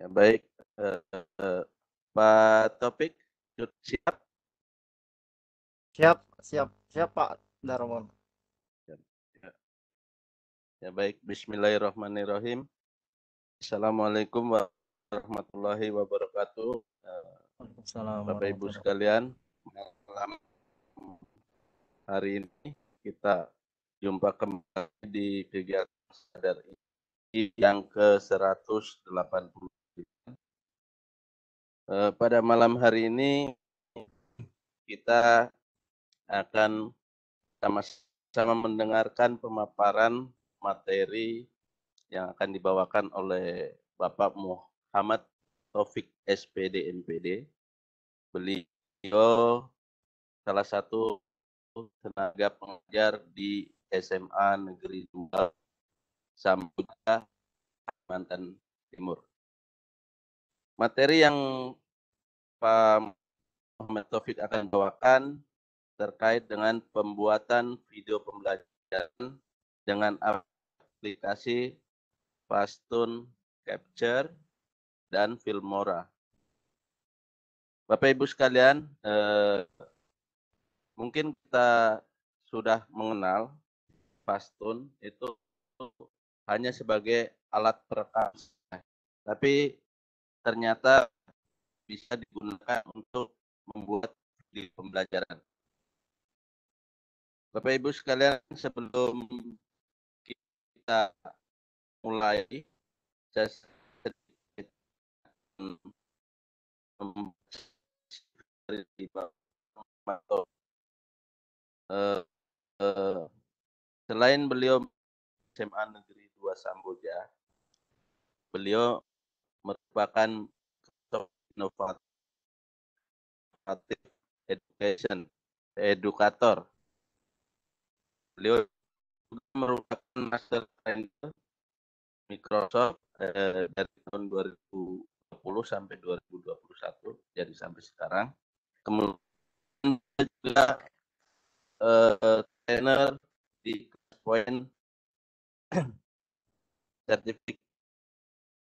Ya, baik, eee, Pak Taufik, siap? Siap, siap, siap Pak Darmon. Ya, ya. Ya, baik, bismillahirrahmanirrahim. Assalamualaikum warahmatullahi wabarakatuh. Waalaikumsalam Bapak Ibu warahmatullahi wabarakatuh. sekalian, malam hari ini kita jumpa kembali di kegiatan Sadar ini yang ke-180. Pada malam hari ini kita akan sama-sama mendengarkan pemaparan materi yang akan dibawakan oleh Bapak Muhammad Taufik SPD MPD. Beliau salah satu tenaga pengajar di SMA Negeri 2 Sambuja, Kalimantan Timur. Materi yang Pak Muhammad Taufik akan bawakan terkait dengan pembuatan video pembelajaran dengan aplikasi Pastun Capture dan Filmora. Bapak Ibu sekalian, mungkin kita sudah mengenal Pastun itu hanya sebagai alat perekam, tapi ternyata bisa digunakan untuk membuat di pembelajaran. Bapak Ibu sekalian, sebelum kita mulai, saya sedikit selain beliau SMA Negeri 2 Samboja, beliau merupakan inovatif edukator. Beliau merupakan master trainer Microsoft dari tahun 2020 sampai 2021, jadi sampai sekarang. Kemudian juga trainer di Point Certificate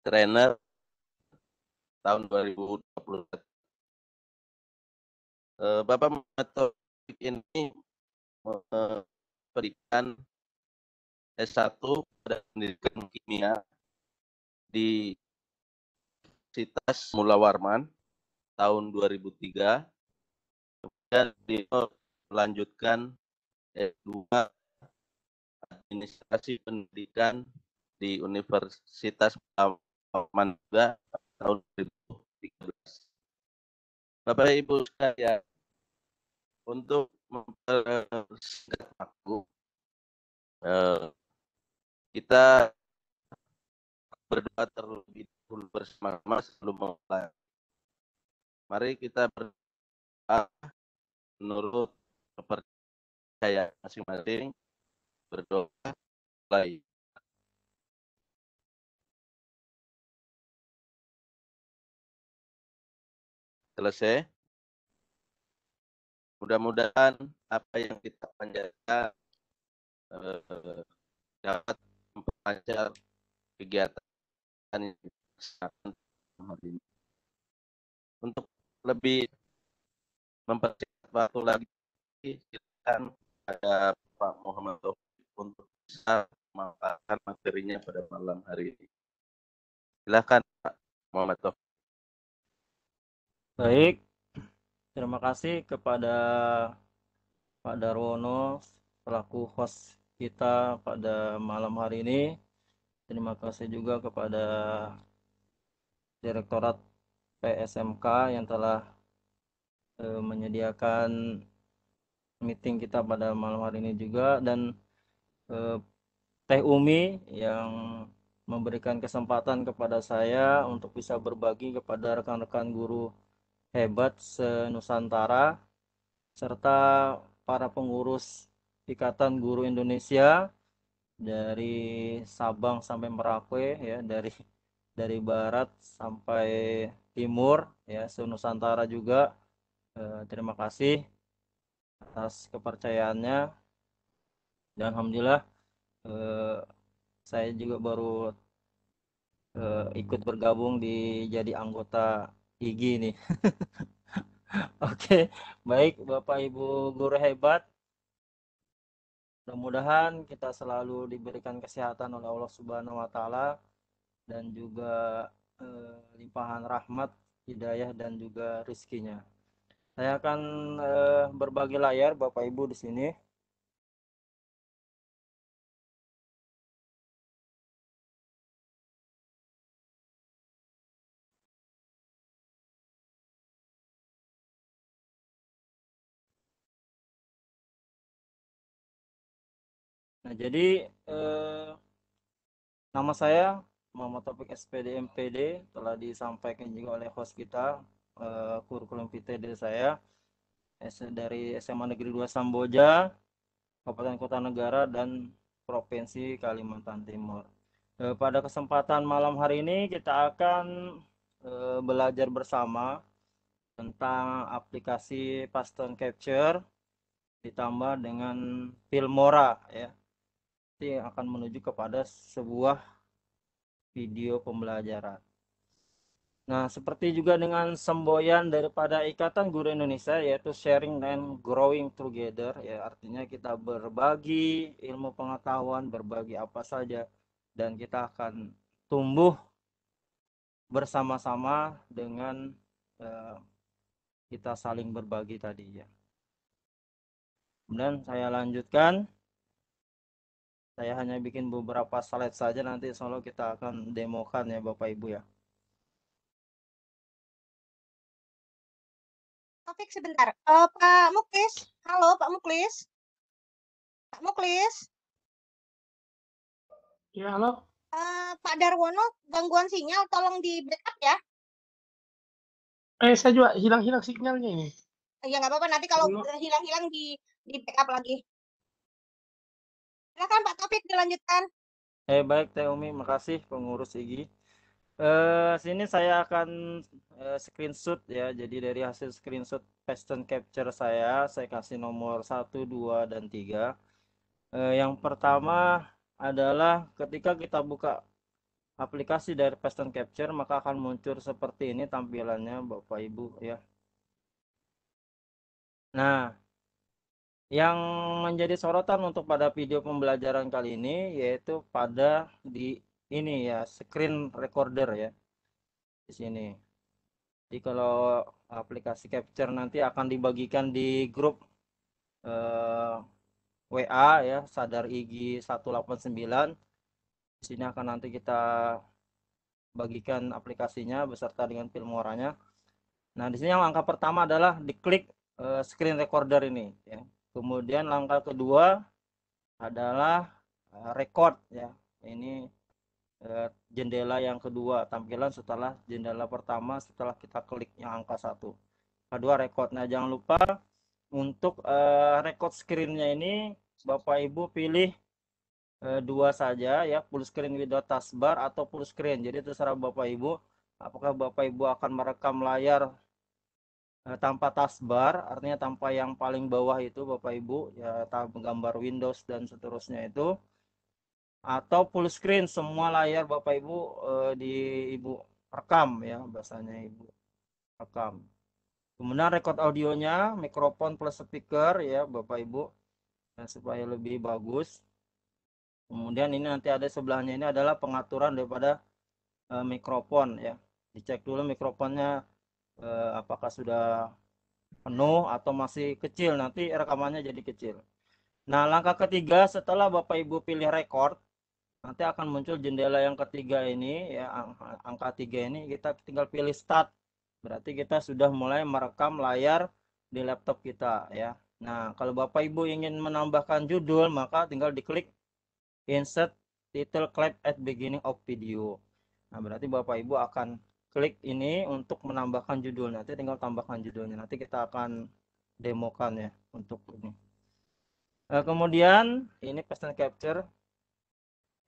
Trainer tahun 2021. Bapak Taufik ini memberikan S1 pada pendidikan kimia di Universitas Mula Warman tahun 2003, dan beliau melanjutkan S2 Administrasi Pendidikan di Universitas Mula Warman juga tahun 2013. Bapak Ibu sekalian, untuk mempersingkat waktu, kita berdoa terlebih dahulu bersama-sama sebelum memulai. Mari kita berdoa menurut kepercayaan masing-masing. Berdoa mulai. Selesai. Mudah-mudahan apa yang kita panjatkan dapat memperlancar kegiatan yang dilaksanakan hari ini. Untuk lebih mempersingkat waktu lagi, silakan ada Pak Muhammad Taufik untuk bisa memaparkan materinya pada malam hari ini. Silakan Pak Muhammad Taufik. Baik, terima kasih kepada Pak Darwono selaku host kita pada malam hari ini. Terima kasih juga kepada Direktorat PSMK yang telah menyediakan meeting kita pada malam hari ini juga, dan Teh Umi yang memberikan kesempatan kepada saya untuk bisa berbagi kepada rekan-rekan guru hebat se-Nusantara, serta para pengurus Ikatan Guru Indonesia dari Sabang sampai Merauke, ya, dari barat sampai timur, ya, se-Nusantara juga. Terima kasih atas kepercayaannya, dan alhamdulillah saya juga baru ikut bergabung jadi anggota IGI nih. Oke, baik Bapak Ibu guru hebat. Mudah-mudahan kita selalu diberikan kesehatan oleh Allah Subhanahu wa taala dan juga limpahan rahmat, hidayah dan juga rizkinya. Saya akan berbagi layar Bapak Ibu di sini. Nah, jadi nama saya Muhammad Taufik SPD MPD, telah disampaikan juga oleh host kita kurikulum VTD saya dari SMA Negeri 2 Samboja, Kabupaten Kota Negara dan Provinsi Kalimantan Timur. Pada kesempatan malam hari ini kita akan belajar bersama tentang aplikasi Paston Capture ditambah dengan Filmora ya. Nanti akan menuju kepada sebuah video pembelajaran. Nah, seperti juga dengan semboyan daripada Ikatan Guru Indonesia, yaitu sharing and growing together, ya artinya kita berbagi ilmu pengetahuan, berbagi apa saja, dan kita akan tumbuh bersama-sama dengan kita saling berbagi tadi ya. Kemudian saya lanjutkan, saya hanya bikin beberapa slide saja, nanti insya kita akan demokan ya Bapak Ibu ya. Taufik sebentar. Pak Muklis. Halo Pak Muklis. Pak Muklis. Ya, halo. Pak Darwono, gangguan sinyal tolong di backup ya. Saya juga hilang-hilang sinyalnya ini. Ya nggak apa-apa, nanti kalau hilang-hilang di backup lagi. Silakan Pak Taufik dilanjutkan. Baik Teh Umi, makasih pengurus IGI. Sini saya akan screenshot ya. Jadi dari hasil screenshot Paston Capture saya kasih nomor 1, 2, dan 3. Yang pertama adalah ketika kita buka aplikasi dari Paston Capture, maka akan muncul seperti ini tampilannya Bapak Ibu ya. Nah, yang menjadi sorotan untuk pada video pembelajaran kali ini yaitu pada di ini ya, screen recorder ya. Di sini. Jadi kalau aplikasi capture nanti akan dibagikan di grup WA ya, Sadar IGI 189. Di sini akan nanti kita bagikan aplikasinya beserta dengan Filmoranya. Nah, di sini yang langkah pertama adalah diklik screen recorder ini ya. Kemudian langkah kedua adalah record ya. Ini jendela yang kedua, tampilan setelah jendela pertama setelah kita klik yang angka 1. Kedua record. Nah, jangan lupa untuk record screen-nya ini Bapak Ibu pilih 2 saja ya, full screen without taskbar atau full screen. Jadi terserah Bapak Ibu apakah Bapak Ibu akan merekam layar tanpa taskbar, artinya tanpa yang paling bawah itu Bapak Ibu ya, tanpa gambar Windows dan seterusnya itu, atau full screen semua layar Bapak Ibu di Ibu rekam ya, bahasanya Ibu rekam. Kemudian record audionya mikrofon plus speaker ya Bapak Ibu, dan supaya lebih bagus. Kemudian ini nanti ada sebelahnya ini adalah pengaturan daripada mikrofon ya. Dicek dulu mikrofonnya apakah sudah penuh atau masih kecil, nanti rekamannya jadi kecil. Nah, langkah ketiga setelah Bapak Ibu pilih record, nanti akan muncul jendela yang ketiga ini ya, angka 3 ini kita tinggal pilih start. Berarti kita sudah mulai merekam layar di laptop kita ya. Nah, kalau Bapak Ibu ingin menambahkan judul, maka tinggal diklik insert title clip at beginning of video. Nah, berarti Bapak Ibu akan klik ini untuk menambahkan judul. Nanti tinggal tambahkan judulnya. Nanti kita akan demokan ya untuk ini. Kemudian ini Paston Capture.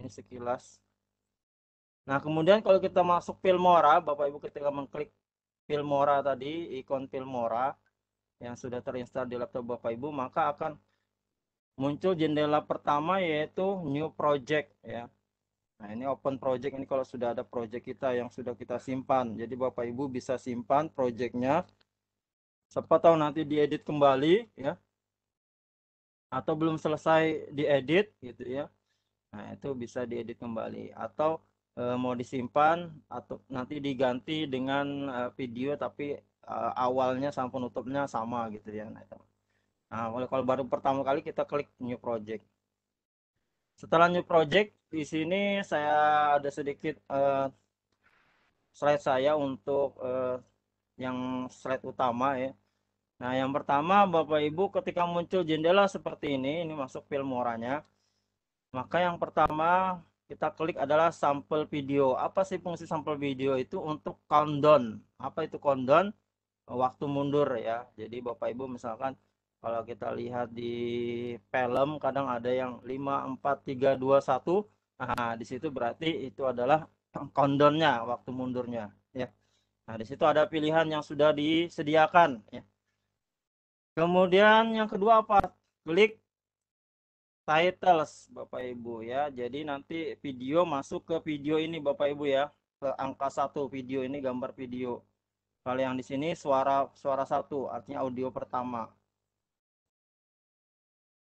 Ini sekilas. Nah, kemudian kalau kita masuk Filmora, Bapak Ibu ketika mengklik Filmora tadi, ikon Filmora yang sudah terinstall di laptop Bapak Ibu, maka akan muncul jendela pertama yaitu New Project ya. Nah, ini open project ini kalau sudah ada project kita yang sudah kita simpan. Jadi Bapak Ibu bisa simpan projectnya. Siapa tahu nanti diedit kembali ya. Atau belum selesai diedit gitu ya. Nah, itu bisa diedit kembali atau mau disimpan atau nanti diganti dengan video tapi awalnya sama penutupnya sama gitu ya. Nah, itu. Nah, kalau baru pertama kali kita klik new project. Setelah new project di sini saya ada sedikit slide saya untuk yang slide utama ya. Nah, yang pertama Bapak Ibu ketika muncul jendela seperti ini masuk Filmoranya. Maka yang pertama kita klik adalah sampel video. Apa sih fungsi sampel video itu? Untuk countdown. Apa itu countdown? Waktu mundur ya. Jadi Bapak Ibu misalkan kalau kita lihat di film kadang ada yang 5, 4, 3, 2, 1. Nah, di situ berarti itu adalah countdownnya, waktu mundurnya ya. Nah, di situ ada pilihan yang sudah disediakan ya. Kemudian yang kedua apa? Klik titles Bapak Ibu ya. Jadi nanti video masuk ke video ini Bapak Ibu ya. Ke angka 1 video ini gambar video. Kalau yang di sini suara 1 artinya audio pertama.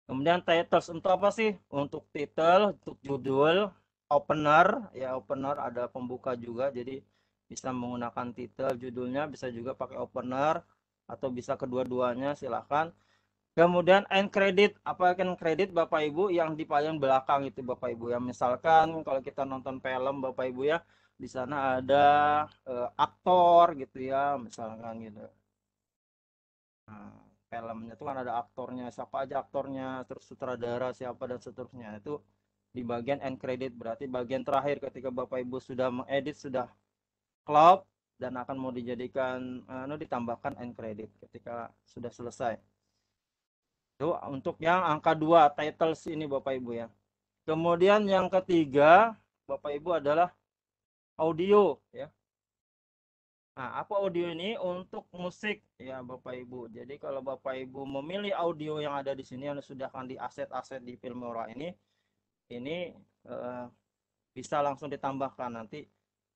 Kemudian titles untuk apa sih? Untuk title, untuk judul, opener ya, opener ada pembuka juga. Jadi bisa menggunakan title judulnya, bisa juga pakai opener atau bisa kedua-duanya silahkan. Kemudian end credit, apa end credit Bapak Ibu yang di paling belakang itu Bapak Ibu ya. Misalkan kalau kita nonton film Bapak Ibu ya, di sana ada aktor gitu ya, misalkan gitu. Nah, filmnya itu kan ada aktornya, siapa aja aktornya, terus sutradara siapa dan seterusnya. Itu di bagian end credit, berarti bagian terakhir ketika Bapak Ibu sudah mengedit, sudah close dan akan mau dijadikan ditambahkan end credit ketika sudah selesai. Itu untuk yang angka 2 titles ini Bapak Ibu ya. Kemudian yang ketiga Bapak Ibu adalah audio ya. Nah, apa audio ini? Untuk musik ya Bapak Ibu. Jadi kalau Bapak Ibu memilih audio yang ada di sini yang sudah akan di aset-aset di Filmora ini bisa langsung ditambahkan, nanti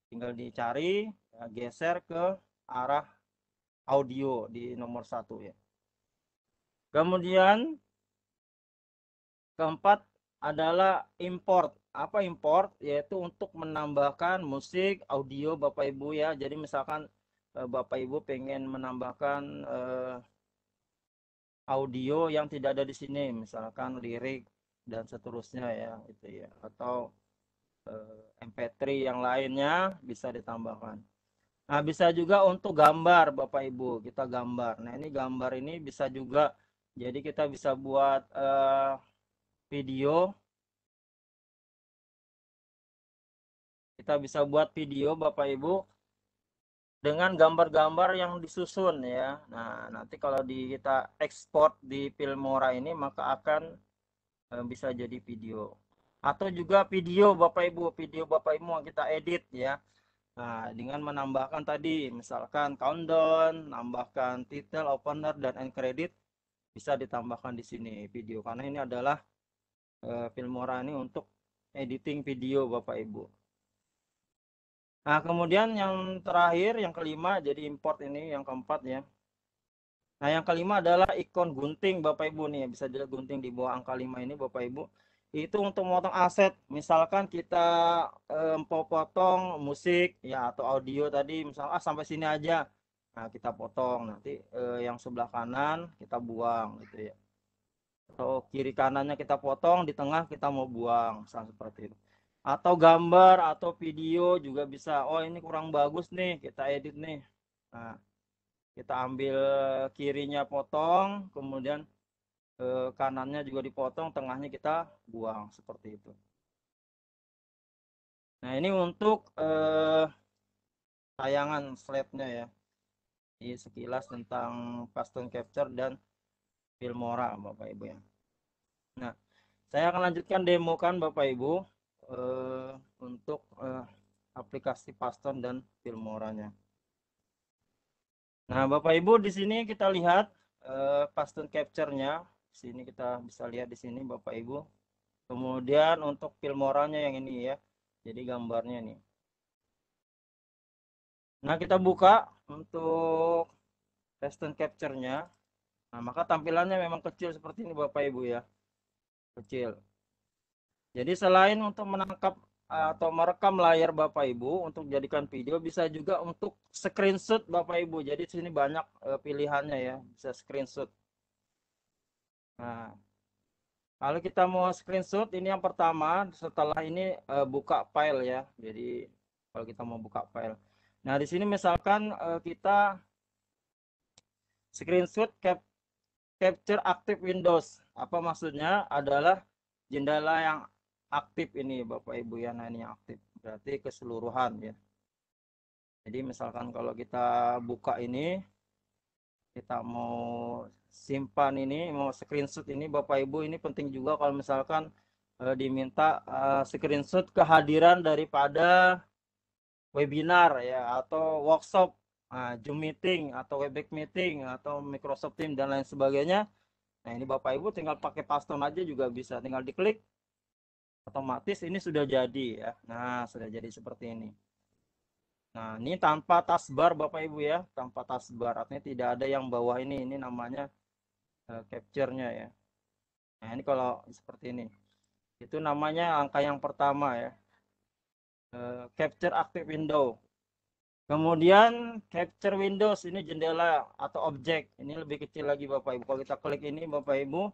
tinggal dicari ya, geser ke arah audio di nomor 1 ya. Kemudian keempat adalah import. Apa import? Yaitu untuk menambahkan musik, audio Bapak Ibu ya. Jadi misalkan Bapak Ibu pengen menambahkan audio yang tidak ada di sini, misalkan lirik dan seterusnya ya, itu ya. Atau MP3 yang lainnya bisa ditambahkan. Nah, bisa juga untuk gambar Bapak Ibu, kita gambar. Nah, ini gambar ini bisa juga, jadi kita bisa buat video. Kita bisa buat video Bapak Ibu dengan gambar-gambar yang disusun ya. Nah, nanti kalau kita ekspor di Filmora ini maka akan bisa jadi video. Atau juga video Bapak Ibu, video Bapak Ibu yang kita edit ya. Nah, dengan menambahkan tadi misalkan countdown, nambahkan title, opener dan end credit bisa ditambahkan di sini video, karena ini adalah Filmora ini untuk editing video Bapak Ibu. Nah, kemudian yang terakhir, yang kelima, jadi import ini yang keempat ya. Nah, yang kelima adalah ikon gunting Bapak Ibu nih, bisa dilihat gunting di bawah angka 5 ini Bapak Ibu. Itu untuk memotong aset, misalkan kita mau potong musik ya atau audio tadi, misalnya sampai sini aja. Nah, kita potong, nanti yang sebelah kanan kita buang gitu ya. Atau kiri kanannya kita potong, di tengah kita mau buang, seperti itu. Atau gambar atau video juga bisa. Oh, ini kurang bagus nih, kita edit nih. Nah, kita ambil kirinya potong, kemudian kanannya juga dipotong, tengahnya kita buang seperti itu. Nah, ini untuk tayangan slide-nya ya. Ini sekilas tentang custom capture dan Filmora Bapak Ibu ya. Nah, saya akan lanjutkan demo kan Bapak Ibu untuk aplikasi Paston dan Filmoranya. Nah, Bapak Ibu di sini kita lihat Paston capture-nya. Sini kita bisa lihat di sini Bapak Ibu. Kemudian untuk Filmoranya yang ini ya. Jadi gambarnya nih. Nah, kita buka untuk instant capture-nya. Nah, maka tampilannya memang kecil seperti ini Bapak Ibu ya. Kecil. Jadi selain untuk menangkap atau merekam layar Bapak Ibu untuk jadikan video, bisa juga untuk screenshot Bapak Ibu. Jadi sini banyak pilihannya ya, bisa screenshot. Nah, kalau kita mau screenshot, ini yang pertama, setelah ini buka file ya. Jadi kalau kita mau buka file. Nah, di sini misalkan kita screenshot capture active Windows. Apa maksudnya? Adalah jendela yang aktif ini Bapak Ibu ya. Nah, ini yang aktif. Berarti keseluruhan ya. Jadi misalkan kalau kita buka ini, kita mau simpan ini, mau screenshot ini Bapak Ibu, ini penting juga kalau misalkan diminta screenshot kehadiran daripada webinar ya, atau workshop, Zoom meeting atau Webex meeting atau Microsoft Teams dan lain sebagainya. Nah, ini Bapak Ibu tinggal pakai paston aja juga bisa, tinggal diklik otomatis ini sudah jadi ya. Nah, sudah jadi seperti ini. Nah, ini tanpa taskbar Bapak Ibu ya, tanpa taskbar, artinya tidak ada yang bawah ini namanya capture-nya ya. Nah, ini kalau seperti ini, itu namanya angka yang pertama ya, capture active window. Kemudian capture Windows, ini jendela atau objek, ini lebih kecil lagi Bapak Ibu. Kalau kita klik ini Bapak Ibu,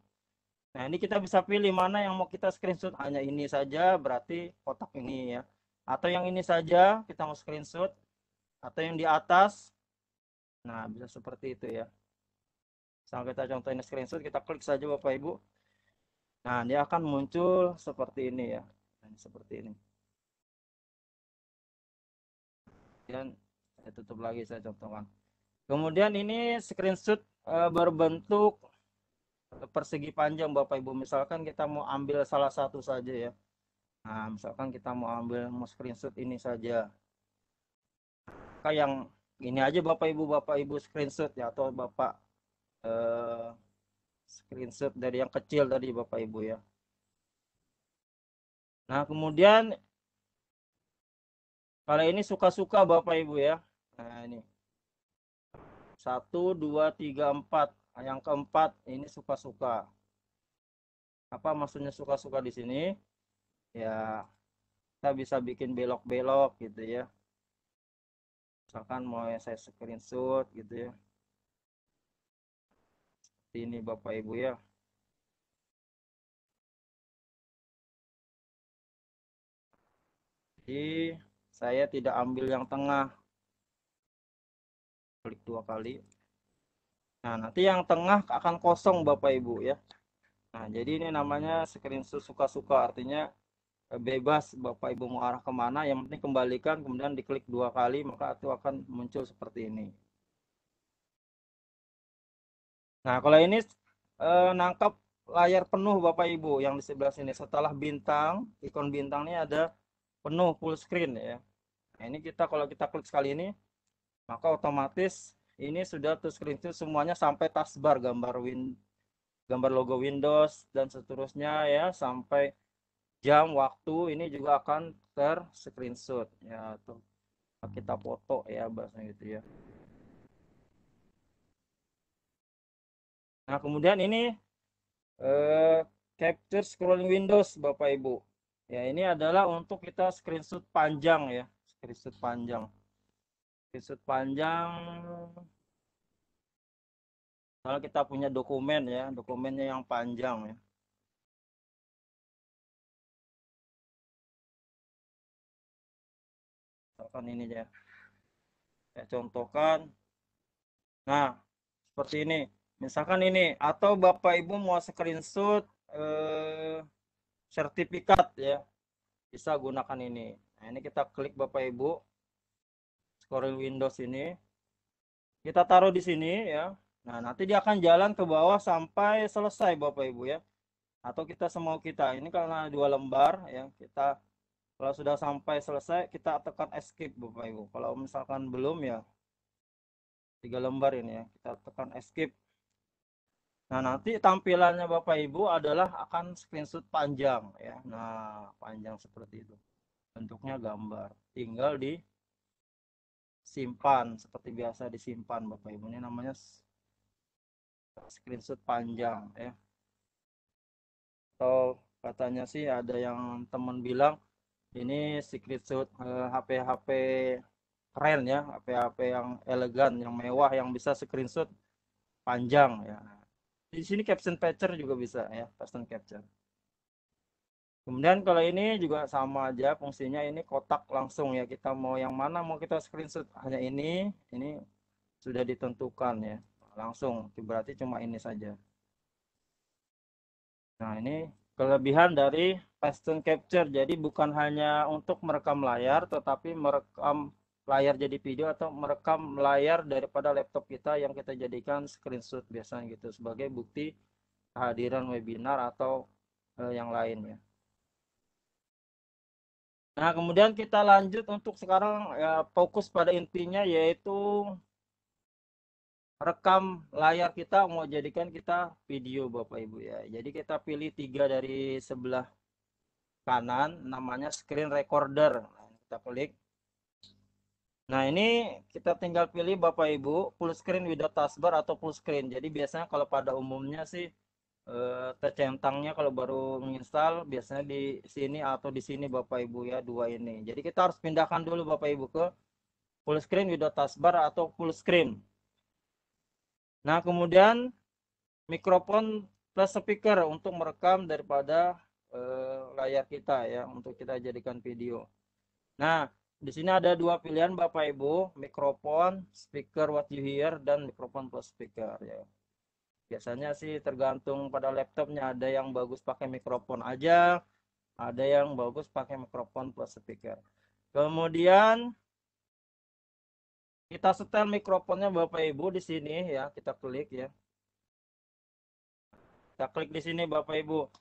nah ini kita bisa pilih mana yang mau kita screenshot, hanya ini saja berarti kotak ini ya, atau yang ini saja kita mau screenshot, atau yang di atas. Nah, bisa seperti itu ya. Sampai kita contohin screenshot, kita klik saja Bapak Ibu. Nah, dia akan muncul seperti ini ya. Nah, seperti ini. Dan saya tutup lagi, saya contohkan. Kemudian ini screenshot berbentuk persegi panjang Bapak Ibu. Misalkan kita mau ambil salah satu saja ya. Nah, misalkan kita mau screenshot ini saja. Kayak yang ini aja Bapak Ibu screenshot ya, atau Bapak screenshot dari yang kecil tadi Bapak Ibu ya. Nah, kemudian kalau ini suka-suka Bapak Ibu ya. Nah, ini 1, 2, 3, 4. Nah, yang keempat ini suka-suka. Apa maksudnya suka-suka di sini? Ya, kita bisa bikin belok-belok gitu ya. Misalkan mau saya screenshot gitu ya. Seperti ini Bapak Ibu ya. Jadi saya tidak ambil yang tengah. Klik 2 kali. Nah, nanti yang tengah akan kosong Bapak Ibu ya. Nah, jadi ini namanya screenshot suka-suka, artinya bebas Bapak Ibu mau arah kemana, yang penting kembalikan, kemudian diklik 2 kali, maka itu akan muncul seperti ini. Nah, kalau ini nangkap layar penuh Bapak Ibu yang di sebelah sini, setelah bintang, ikon bintang ini ada penuh full screen ya. Nah, ini kalau kita klik sekali ini, maka otomatis ini sudah to screenshot semuanya sampai taskbar, gambar logo Windows dan seterusnya ya, sampai jam, waktu, ini juga akan screenshot ya, atau kita foto ya bahasanya gitu ya. Nah, kemudian ini capture scrolling Windows Bapak Ibu. Ya, ini adalah untuk kita screenshot panjang ya, screenshot panjang. Screenshot panjang. Kalau kita punya dokumen ya, dokumennya yang panjang ya. Misalkan ini ya. Saya contohkan. Nah, seperti ini. Misalkan ini, atau Bapak Ibu mau screenshot sertifikat ya, bisa gunakan ini. Nah, ini kita klik Bapak Ibu, scrolling Windows ini, kita taruh di sini ya. Nah, nanti dia akan jalan ke bawah sampai selesai Bapak Ibu ya. Atau kita semau kita, ini karena 2 lembar ya, kita kalau sudah sampai selesai kita tekan escape Bapak Ibu. Kalau misalkan belum ya 3 lembar ini ya, kita tekan escape. Nah, nanti tampilannya Bapak Ibu adalah akan screenshot panjang ya. Nah, panjang seperti itu. bentuknya gambar. Tinggal disimpan seperti biasa disimpan Bapak Ibu. Ini namanya screenshot panjang ya. Atau katanya sih ada yang teman bilang ini screenshot HP-HP keren ya, HP-HP yang elegan, yang mewah, yang bisa screenshot panjang ya. Di sini caption picture juga bisa ya, custom capture. Kemudian kalau ini juga sama aja fungsinya, ini kotak langsung ya, kita mau yang mana mau kita screenshot, hanya ini sudah ditentukan ya, langsung berarti cuma ini saja. Nah ini kelebihan dari custom capture, jadi bukan hanya untuk merekam layar tetapi merekam layar jadi video atau merekam layar daripada laptop kita yang kita jadikan screenshot biasanya gitu sebagai bukti kehadiran webinar atau yang lainnya. Nah, kemudian kita lanjut untuk sekarang ya, fokus pada intinya yaitu rekam layar kita mau jadikan kita video Bapak Ibu ya. Jadi kita pilih 3 dari sebelah kanan namanya screen recorder. Nah, kita klik. Nah, ini kita tinggal pilih Bapak Ibu full screen without taskbar atau full screen. Jadi biasanya kalau pada umumnya sih tercentangnya kalau baru menginstal biasanya di sini atau di sini Bapak Ibu ya, dua ini. Jadi kita harus pindahkan dulu Bapak Ibu ke full screen without taskbar atau full screen. Nah, kemudian mikrofon plus speaker untuk merekam daripada layar kita ya, untuk kita jadikan video. Nah, di sini ada dua pilihan Bapak Ibu, mikrofon, speaker what you hear, dan mikrofon plus speaker ya. Biasanya sih tergantung pada laptopnya, ada yang bagus pakai mikrofon aja, ada yang bagus pakai mikrofon plus speaker. Kemudian kita setel mikrofonnya Bapak Ibu di sini ya, kita klik ya. Kita klik di sini Bapak Ibu.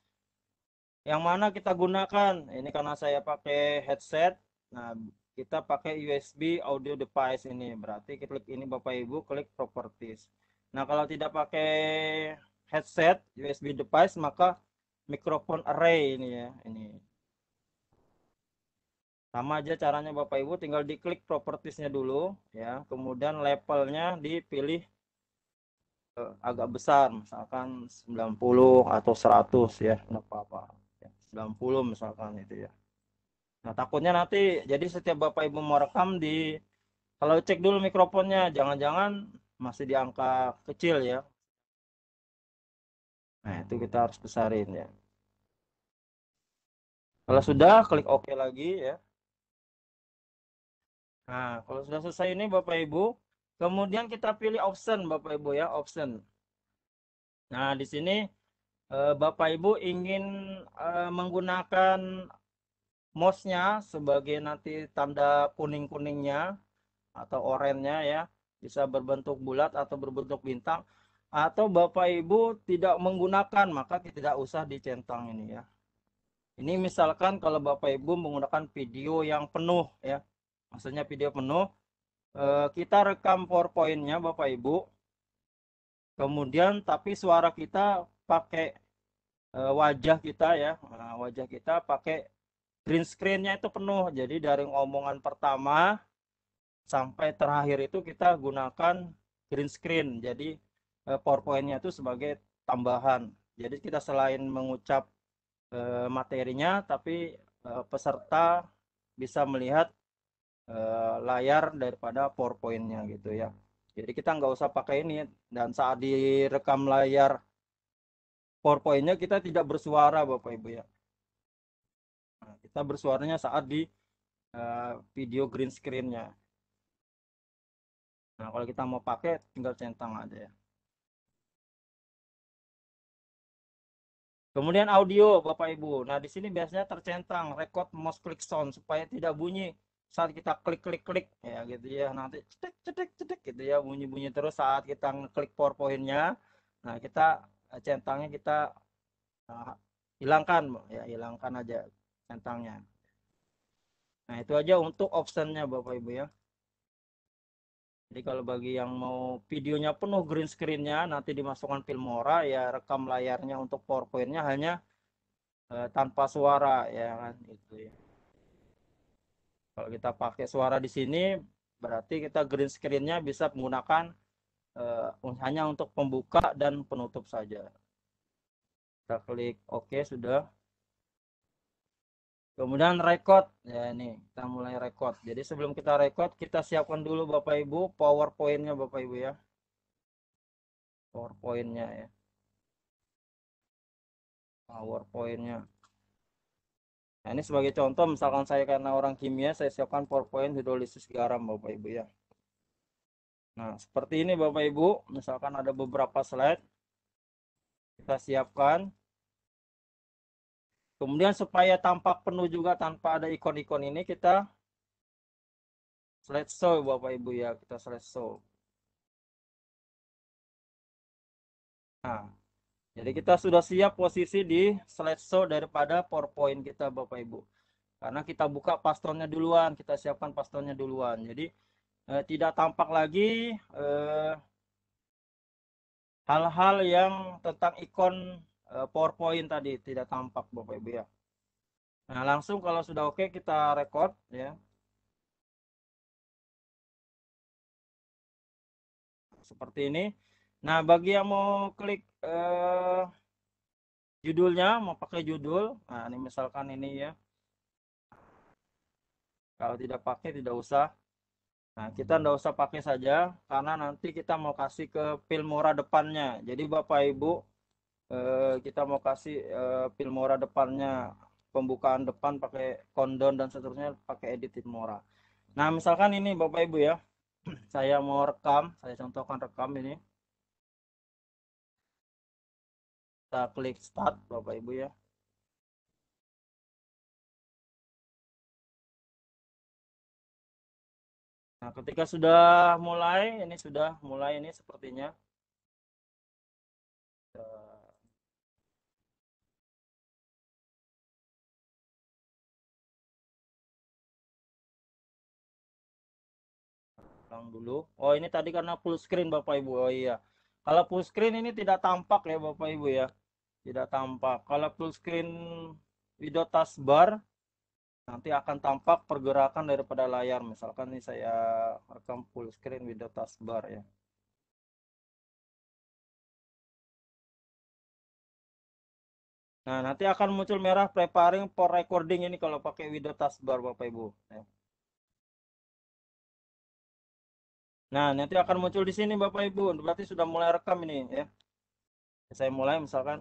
Yang mana kita gunakan? Ini karena saya pakai headset. Nah, kita pakai USB audio device ini. Berarti klik ini Bapak Ibu, klik properties. Nah, kalau tidak pakai headset USB device maka mikrofon array ini ya, ini. Sama aja caranya Bapak Ibu, tinggal diklik propertiesnya dulu ya. Kemudian levelnya dipilih agak besar, misalkan 90 atau 100 ya, enggak apa-apa. 90 misalkan itu ya. Nah, takutnya nanti jadi setiap Bapak Ibu mau rekam kalau cek dulu mikrofonnya, jangan-jangan masih di angka kecil ya. Nah, itu kita harus besarin ya. Kalau sudah, klik OK lagi ya. Nah, kalau sudah selesai ini Bapak Ibu, kemudian kita pilih option Bapak Ibu ya, option. Nah, di sini Bapak Ibu ingin menggunakan mouse-nya sebagai nanti tanda kuning-kuningnya atau oranye ya, bisa berbentuk bulat atau berbentuk bintang, atau Bapak Ibu tidak menggunakan maka tidak usah dicentang ini ya. Ini misalkan kalau Bapak Ibu menggunakan video yang penuh ya, maksudnya video penuh, kita rekam PowerPoint-nya Bapak Ibu, kemudian tapi suara kita pakai wajah kita ya, wajah kita pakai green screen-nya itu penuh, jadi dari omongan pertama sampai terakhir itu kita gunakan green screen. Jadi PowerPoint-nya itu sebagai tambahan. Jadi kita selain mengucap materinya, tapi peserta bisa melihat layar daripada PowerPoint-nya gitu ya. Jadi kita nggak usah pakai ini, dan saat direkam layar PowerPoint-nya kita tidak bersuara Bapak Ibu ya. Nah, kita bersuaranya saat di video green screen-nya. Nah, kalau kita mau pakai tinggal centang aja ya. Kemudian audio Bapak Ibu. Nah, di sini biasanya tercentang record mouse click sound supaya tidak bunyi saat kita klik ya gitu ya. Nanti cetek gitu ya, bunyi-bunyi terus saat kita ngeklik PowerPoint-nya. Nah, kita centangnya kita hilangkan ya, hilangkan aja centangnya. Nah, itu aja untuk optionnya Bapak Ibu ya. Jadi kalau bagi yang mau videonya penuh green screen-nya, nanti dimasukkan Filmora ya, rekam layarnya untuk PowerPoint-nya hanya tanpa suara ya kan itu ya. Kalau kita pakai suara di sini, berarti kita green screen-nya bisa menggunakan hanya untuk pembuka dan penutup saja. Kita klik OK sudah. Kemudian record. Ya ini, kita mulai record. Jadi sebelum kita record, kita siapkan dulu Bapak Ibu PowerPoint-nya Bapak Ibu ya. PowerPoint-nya ya. PowerPoint-nya. Nah, ini sebagai contoh, misalkan saya karena orang kimia, saya siapkan PowerPoint hidrolisis garam Bapak Ibu ya. Nah, seperti ini Bapak Ibu, misalkan ada beberapa slide, kita siapkan. Kemudian supaya tampak penuh juga tanpa ada ikon-ikon ini, kita slideshow Bapak Ibu ya, kita slideshow. Nah, jadi kita sudah siap posisi di slideshow daripada PowerPoint kita Bapak Ibu. Karena kita buka pastonnya duluan, kita siapkan pastonnya duluan. Jadi tidak tampak lagi hal-hal yang tentang ikon PowerPoint tadi, tidak tampak Bapak Ibu ya. Nah, langsung kalau sudah oke kita record ya. Seperti ini. Nah, bagi yang mau klik judulnya, mau pakai judul, nah ini misalkan ini ya. Kalau tidak pakai tidak usah. Nah, kita tidak usah pakai saja karena nanti kita mau kasih ke Filmora depannya. Jadi Bapak Ibu, kita mau kasih Filmora depannya, pembukaan depan pakai countdown dan seterusnya pakai edit Filmora. Nah, misalkan ini Bapak Ibu ya, saya mau rekam, saya contohkan rekam ini. Kita klik start Bapak Ibu ya. Nah, ketika sudah mulai, ini sudah mulai ini sepertinya. Ulang dulu. Oh, ini tadi karena full screen Bapak Ibu. Oh iya. Kalau full screen ini tidak tampak ya Bapak Ibu ya. Tidak tampak. Kalau full screen video taskbar nanti akan tampak pergerakan daripada layar. Misalkan ini saya rekam full screen video taskbar ya. Nah, nanti akan muncul merah preparing for recording ini kalau pakai video taskbar Bapak Ibu ya. Nah, nanti akan muncul di sini Bapak Ibu. Berarti sudah mulai rekam ini ya. Saya mulai misalkan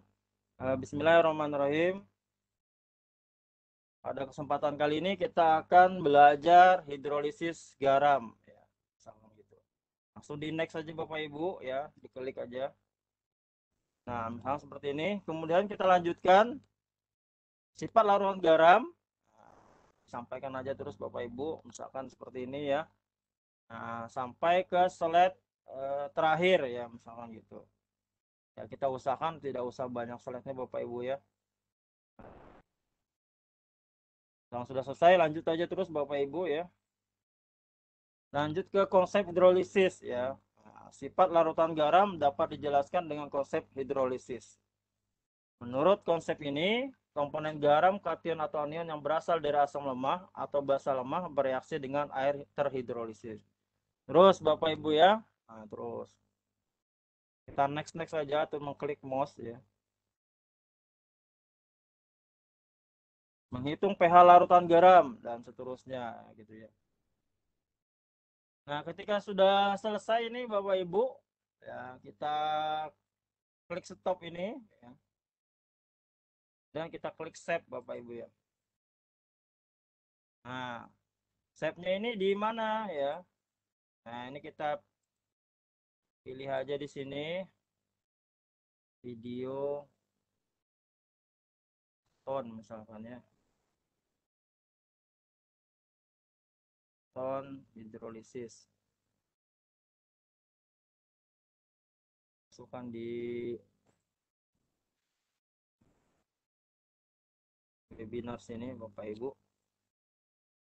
Bismillahirrahmanirrahim. Pada kesempatan kali ini kita akan belajar hidrolisis garam ya. Misalkan gitu. Langsung di next saja Bapak Ibu ya, diklik aja. Nah, misalnya seperti ini. Kemudian kita lanjutkan sifat larutan garam. Sampaikan aja terus Bapak Ibu, misalkan seperti ini ya. Nah, sampai ke slide terakhir ya, misalkan gitu. Ya, kita usahakan tidak usah banyak slide-nya Bapak Ibu ya. Yang sudah selesai, lanjut aja terus Bapak Ibu ya. Lanjut ke konsep hidrolisis ya. Nah, sifat larutan garam dapat dijelaskan dengan konsep hidrolisis. Menurut konsep ini, komponen garam, kation atau anion yang berasal dari asam lemah atau basa lemah bereaksi dengan air terhidrolisis. Terus Bapak Ibu ya. Nah, terus kita next saja atau mengklik mouse ya. Menghitung pH larutan garam dan seterusnya gitu ya. Nah, ketika sudah selesai ini Bapak Ibu, ya kita klik stop ini ya. Dan kita klik save Bapak Ibu ya. Nah, save-nya ini di mana ya? Nah, ini kita pilih aja di sini video tone misalkan ya. Tone hidrolisis. Masukkan di webinar sini Bapak Ibu.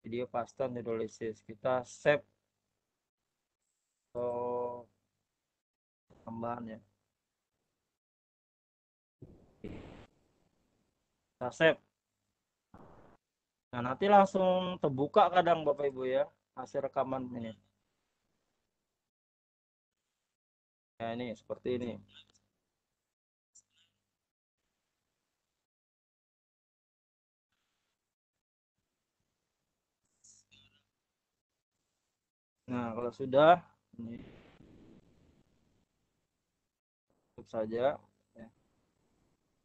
Video paston hidrolisis. Kita save untuk tambahan ya. Kita save. Nah, nanti langsung terbuka kadang Bapak Ibu ya hasil rekaman ini. Nah, ini seperti ini. Nah, kalau sudah ini tutup saja ya.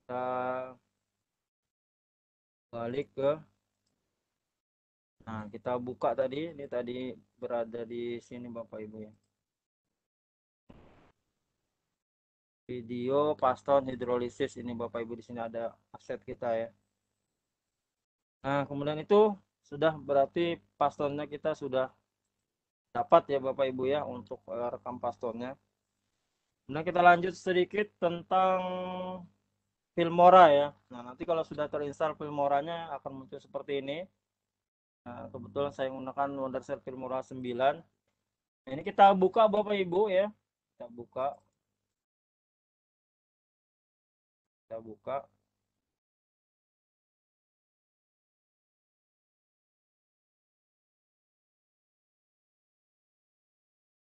Kita balik ke, nah kita buka tadi, ini tadi berada di sini Bapak Ibu ya. Video paston hidrolisis ini Bapak Ibu, di sini ada aset kita ya. Nah, kemudian itu sudah berarti pastonnya kita sudah dapat ya Bapak Ibu ya untuk rekam pastonnya. Kemudian kita lanjut sedikit tentang Filmora ya. Nah, nanti kalau sudah terinstal Filmoranya akan muncul seperti ini. Nah, kebetulan saya menggunakan Wondershare Filmora 9. Nah, ini kita buka Bapak Ibu ya. Kita buka. Kita buka.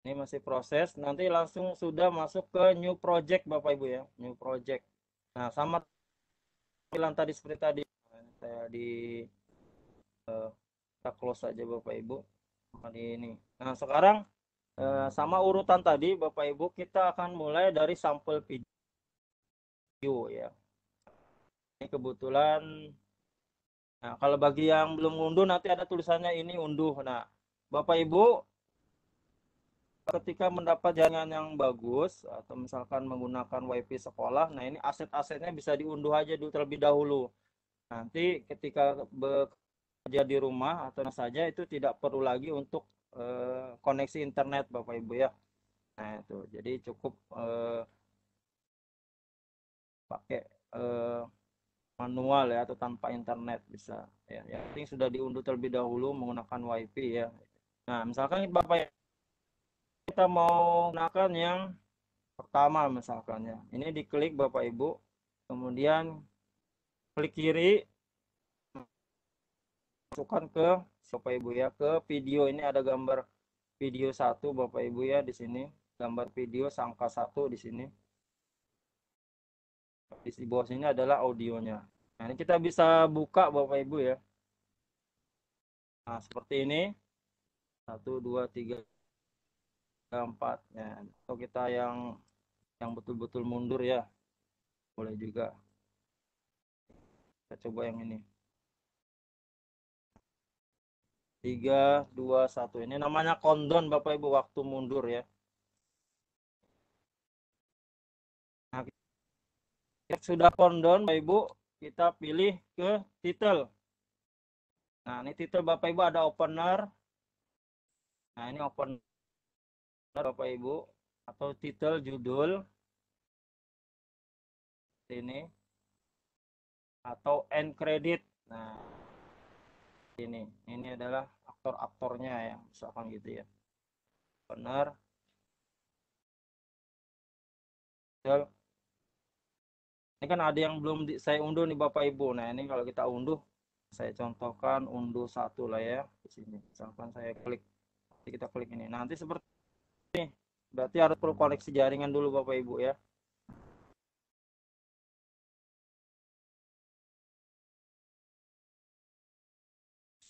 Ini masih proses. Nanti langsung sudah masuk ke new project Bapak Ibu ya. New project. Nah, sama bilang tadi seperti tadi. Saya di kita close saja Bapak Ibu. Kali ini. Nah, sekarang sama urutan tadi Bapak Ibu, kita akan mulai dari sampel video ya. Ini kebetulan, nah kalau bagi yang belum unduh nanti ada tulisannya ini unduh. Nah, Bapak Ibu ketika mendapat jaringan yang bagus atau misalkan menggunakan WiFi sekolah, nah ini aset-asetnya bisa diunduh aja dulu terlebih dahulu. Nanti ketika bekerja di rumah atau saja itu tidak perlu lagi untuk koneksi internet Bapak Ibu ya. Nah, itu jadi cukup pakai manual ya atau tanpa internet bisa ya. Yang penting sudah diunduh terlebih dahulu menggunakan WiFi ya. Nah, misalkan Bapak kita mau gunakan yang pertama misalkan ya. Ini diklik Bapak Ibu, kemudian klik kiri, masukkan ke Bapak Ibu ya ke video. Ini ada gambar video 1 Bapak Ibu ya di sini. Gambar video angka 1 di sini. Di bawah sini adalah audionya. Nah, ini kita bisa buka Bapak Ibu ya. Nah, seperti ini. 1 2 3 4 ya. Atau kita yang betul-betul mundur ya. Boleh juga. Kita coba yang ini. 3 2 1. Ini namanya countdown Bapak Ibu, waktu mundur ya. Nah, kita sudah countdown Bapak Ibu, kita pilih ke title. Nah, ini title Bapak Ibu ada opener. Nah, ini opener Bapak Ibu atau title judul ini atau end credit. Nah, ini adalah aktor-aktornya ya, misalkan gitu ya. Opener. Ini kan ada yang belum saya unduh nih Bapak Ibu. Nah, ini kalau kita unduh, saya contohkan unduh 1 lah ya di sini. Misalkan saya klik, kita klik ini. Nanti seperti ini. Berarti harus perlu koneksi jaringan dulu Bapak Ibu ya.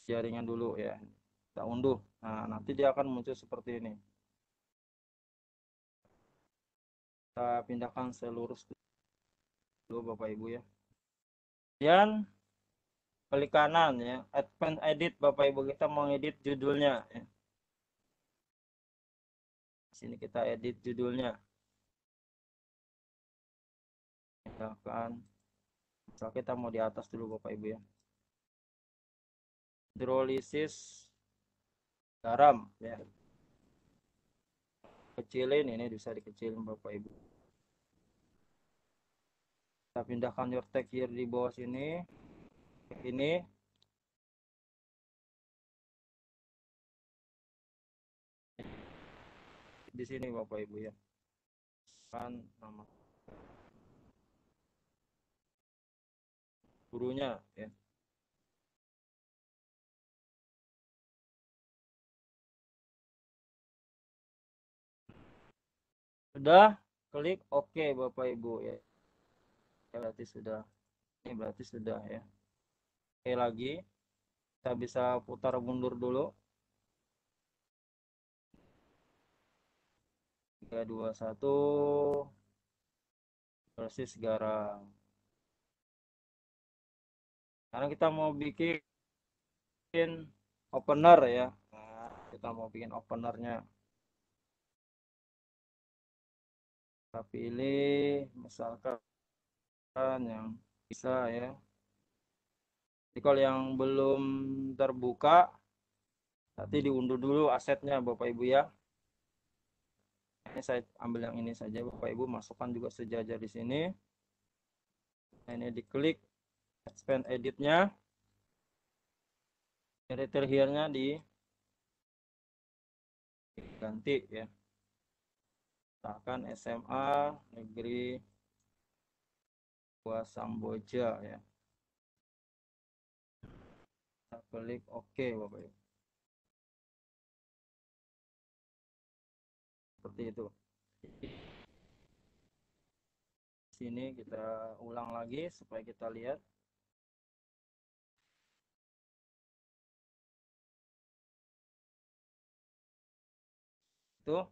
Jaringan dulu ya. Kita unduh. Nah, nanti dia akan muncul seperti ini. Kita pindahkan seluruh dulu Bapak Ibu ya. Kemudian klik kanan ya, advance edit Bapak Ibu, kita mau edit judulnya ya. Sini kita edit judulnya. Misalkan misal kita mau di atas dulu Bapak Ibu ya. Hidrolisis garam ya. Kecilin, ini bisa dikecilin Bapak Ibu. Kita pindahkan your tag here di bawah sini. Ini di sini Bapak Ibu ya. Kan nama gurunya ya. Sudah, klik oke Bapak Ibu ya. Berarti sudah. Ini berarti sudah ya. Oke lagi. Kita bisa putar mundur dulu. 3, 2, 1. Persis garam. Sekarang kita mau bikin opener ya. Nah, kita mau bikin openernya. Kita pilih misalkan yang bisa ya. Jadi kalau yang belum terbuka, nanti diunduh dulu asetnya Bapak Ibu ya. Ini saya ambil yang ini saja Bapak Ibu, masukkan juga sejajar di sini. Nah, ini diklik expand editnya, editor here-nya diganti ya. Misalkan SMA Negeri 2 Samboja ya. Kita klik OK Bapak Ibu. Seperti itu. Sini kita ulang lagi supaya kita lihat. Itu.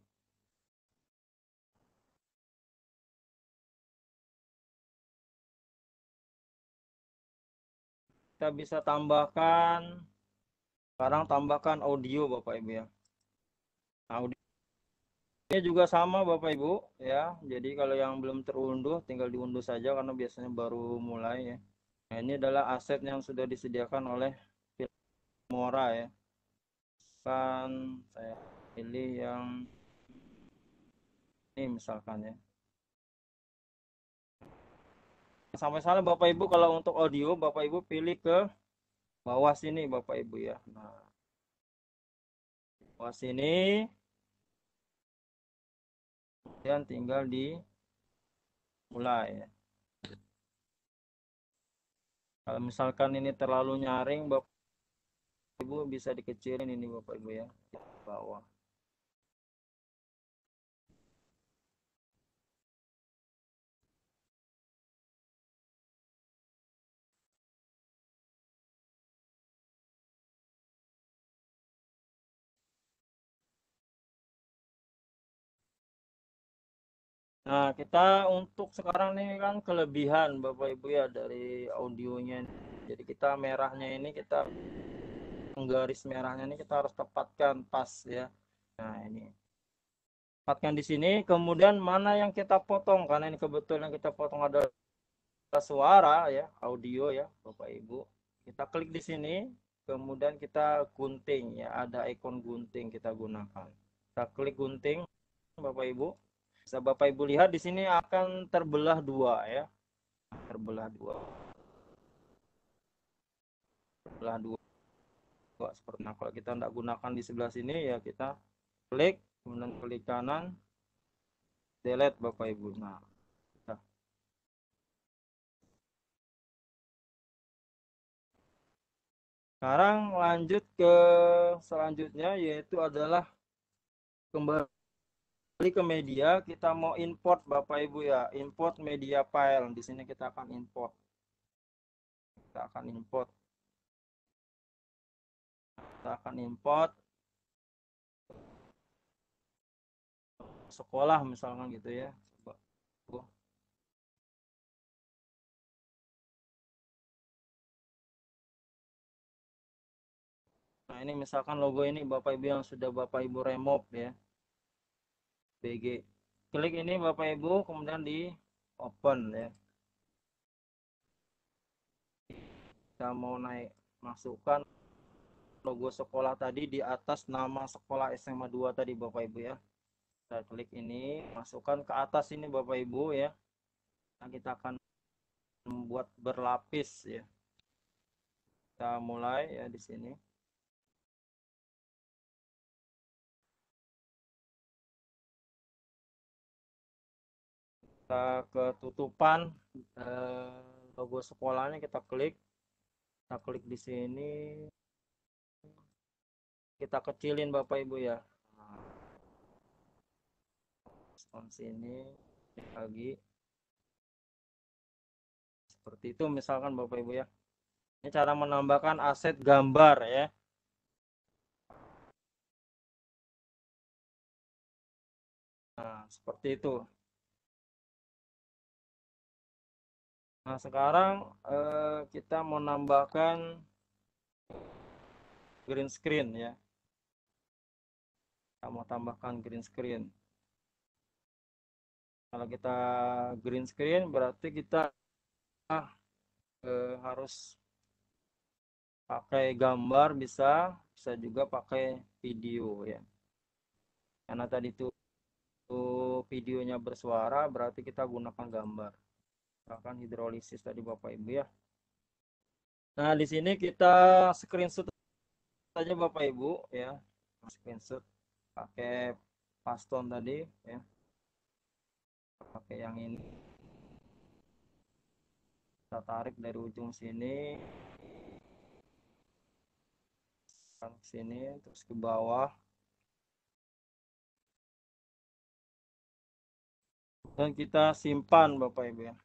Kita bisa tambahkan, sekarang tambahkan audio Bapak Ibu ya. Audio ini juga sama Bapak Ibu ya. Jadi kalau yang belum terunduh tinggal diunduh saja karena biasanya baru mulai ya. Nah, ini adalah aset yang sudah disediakan oleh Filmora ya. Kan saya pilih yang ini misalkan ya. Sampai salah Bapak Ibu kalau untuk audio Bapak Ibu pilih ke bawah sini Bapak Ibu ya. Nah, bawah sini kemudian tinggal dimulai ya. Kalau misalkan ini terlalu nyaring Bapak Ibu bisa dikecilin ini Bapak Ibu ya, di bawah. Nah, kita untuk sekarang ini kan kelebihan Bapak Ibu ya dari audionya. Jadi kita merahnya ini kita garis merahnya ini kita harus tepatkan pas ya. Nah, ini. Tepatkan di sini, kemudian mana yang kita potong karena ini kebetulan kita potong adalah suara ya, audio ya, Bapak Ibu. Kita klik di sini, kemudian kita gunting ya, ada ikon gunting kita gunakan. Kita klik gunting Bapak Ibu. Bisa Bapak Ibu lihat di sini akan terbelah dua ya. Terbelah dua. Terbelah dua. Seperti nah, kalau kita tidak gunakan di sebelah sini ya kita klik, kemudian klik kanan, delete Bapak Ibu. Nah, kita. Sekarang lanjut ke selanjutnya yaitu adalah kembali ke media, kita mau import Bapak Ibu ya, import media file. Di sini kita akan import. Kita akan import. Kita akan import sekolah misalkan gitu ya. Coba. Nah, ini misalkan logo ini Bapak Ibu yang sudah Bapak Ibu remove ya. BG. Klik ini Bapak Ibu, kemudian di open ya. Kita mau naik, masukkan logo sekolah tadi di atas nama sekolah SMA 2 tadi Bapak Ibu ya. Kita klik ini, masukkan ke atas ini Bapak Ibu ya. Nah, kita akan membuat berlapis ya. Kita mulai ya di sini. Kita ketutupan logo sekolahnya kita klik. Kita klik di sini. Kita kecilin Bapak Ibu ya. sini lagi seperti itu misalkan Bapak Ibu ya. Ini cara menambahkan aset gambar ya. Nah, seperti itu. Nah, sekarang kita mau nambahkan green screen ya. Kita mau tambahkan green screen. Kalau kita green screen berarti kita harus pakai gambar, bisa juga pakai video ya. Karena tadi itu videonya bersuara, berarti kita gunakan gambar. Bahkan hidrolisis tadi Bapak Ibu ya. Nah, di sini kita screenshot saja Bapak Ibu ya. Screenshot pakai paston tadi ya. Pakai yang ini. Kita tarik dari ujung sini ke sini terus ke bawah. Dan kita simpan Bapak Ibu ya.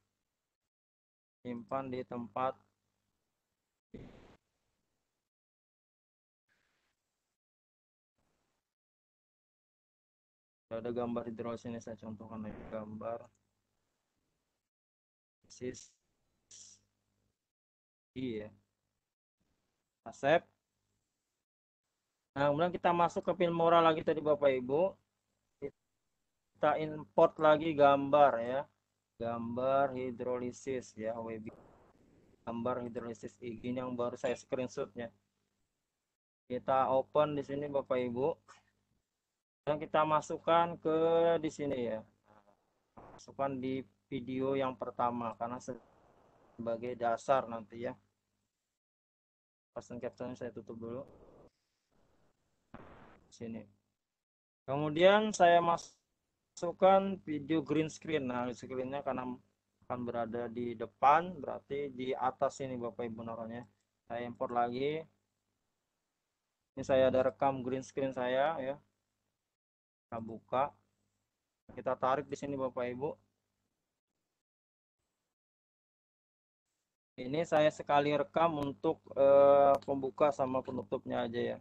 Simpan di tempat ada gambar hidrolisis ini, saya contohkan lagi gambar sis ya. Save. Nah, kemudian kita masuk ke Filmora lagi tadi Bapak Ibu. Kita import lagi gambar ya. Gambar hidrolisis ya, WB. Gambar hidrolisis ini yang baru saya screenshotnya. Kita open di sini Bapak Ibu. Dan kita masukkan ke di sini ya. Masukkan di video yang pertama karena sebagai dasar nanti ya. Pasang captionnya saya tutup dulu. Sini. Kemudian saya masukkan video green screen. Nah, screennya karena akan berada di depan, berarti di atas ini Bapak Ibu naruhnya. Saya import lagi. Ini saya ada rekam green screen saya ya. Kita buka. Kita tarik di sini Bapak Ibu. Ini saya sekali rekam untuk pembuka sama penutupnya aja ya.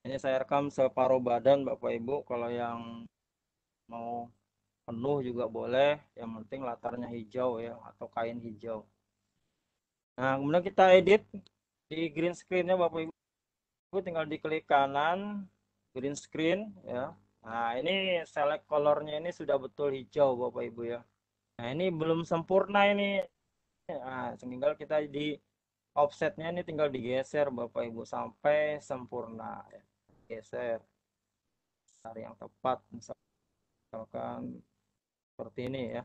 Ini saya rekam separuh badan Bapak Ibu. Kalau yang mau penuh juga boleh. Yang penting latarnya hijau ya, atau kain hijau. Nah, kemudian kita edit di green screen-nya Bapak Ibu. Tinggal diklik kanan, green screen ya. Nah, ini select colornya ini sudah betul hijau Bapak Ibu ya. Nah, ini belum sempurna ini. Nah, tinggal kita di offsetnya ini tinggal digeser Bapak Ibu sampai sempurna ya. Geser cari yang tepat misalkan seperti ini ya.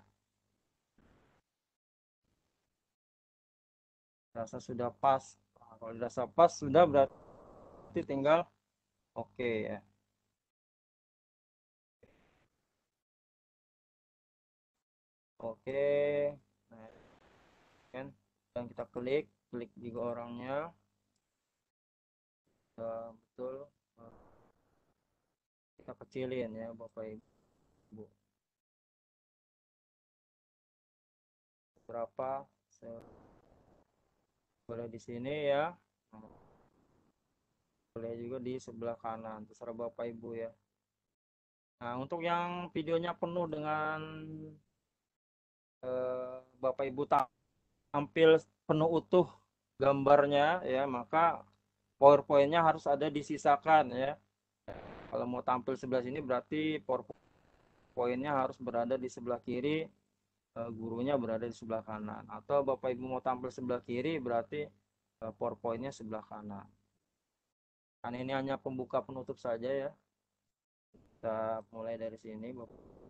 Rasa sudah pas. Nah, kalau dirasa pas sudah berarti tinggal oke ya. Oke. Nah, kan dan kita klik juga orangnya. Betul. Kita kecilin ya Bapak Ibu. Berapa? Boleh di sini ya. Boleh juga di sebelah kanan, terserah Bapak Ibu ya. Nah, untuk yang videonya penuh dengan Bapak Ibu tampil penuh utuh gambarnya ya, maka PowerPoint-nya harus ada disisakan ya. Kalau mau tampil sebelah sini berarti PowerPoint-nya harus berada di sebelah kiri, gurunya berada di sebelah kanan. Atau Bapak Ibu mau tampil sebelah kiri berarti PowerPoint-nya sebelah kanan. Kan ini hanya pembuka penutup saja ya. Kita mulai dari sini Bapak.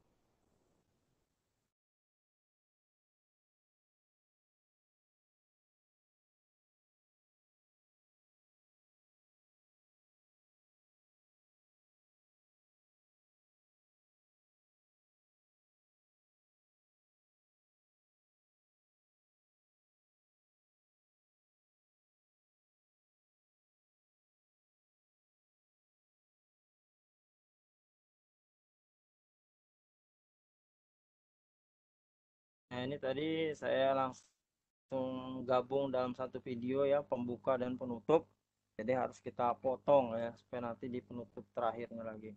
Nah, ini tadi saya langsung gabung dalam satu video ya, pembuka dan penutup. Jadi harus kita potong ya, supaya nanti di penutup terakhirnya lagi.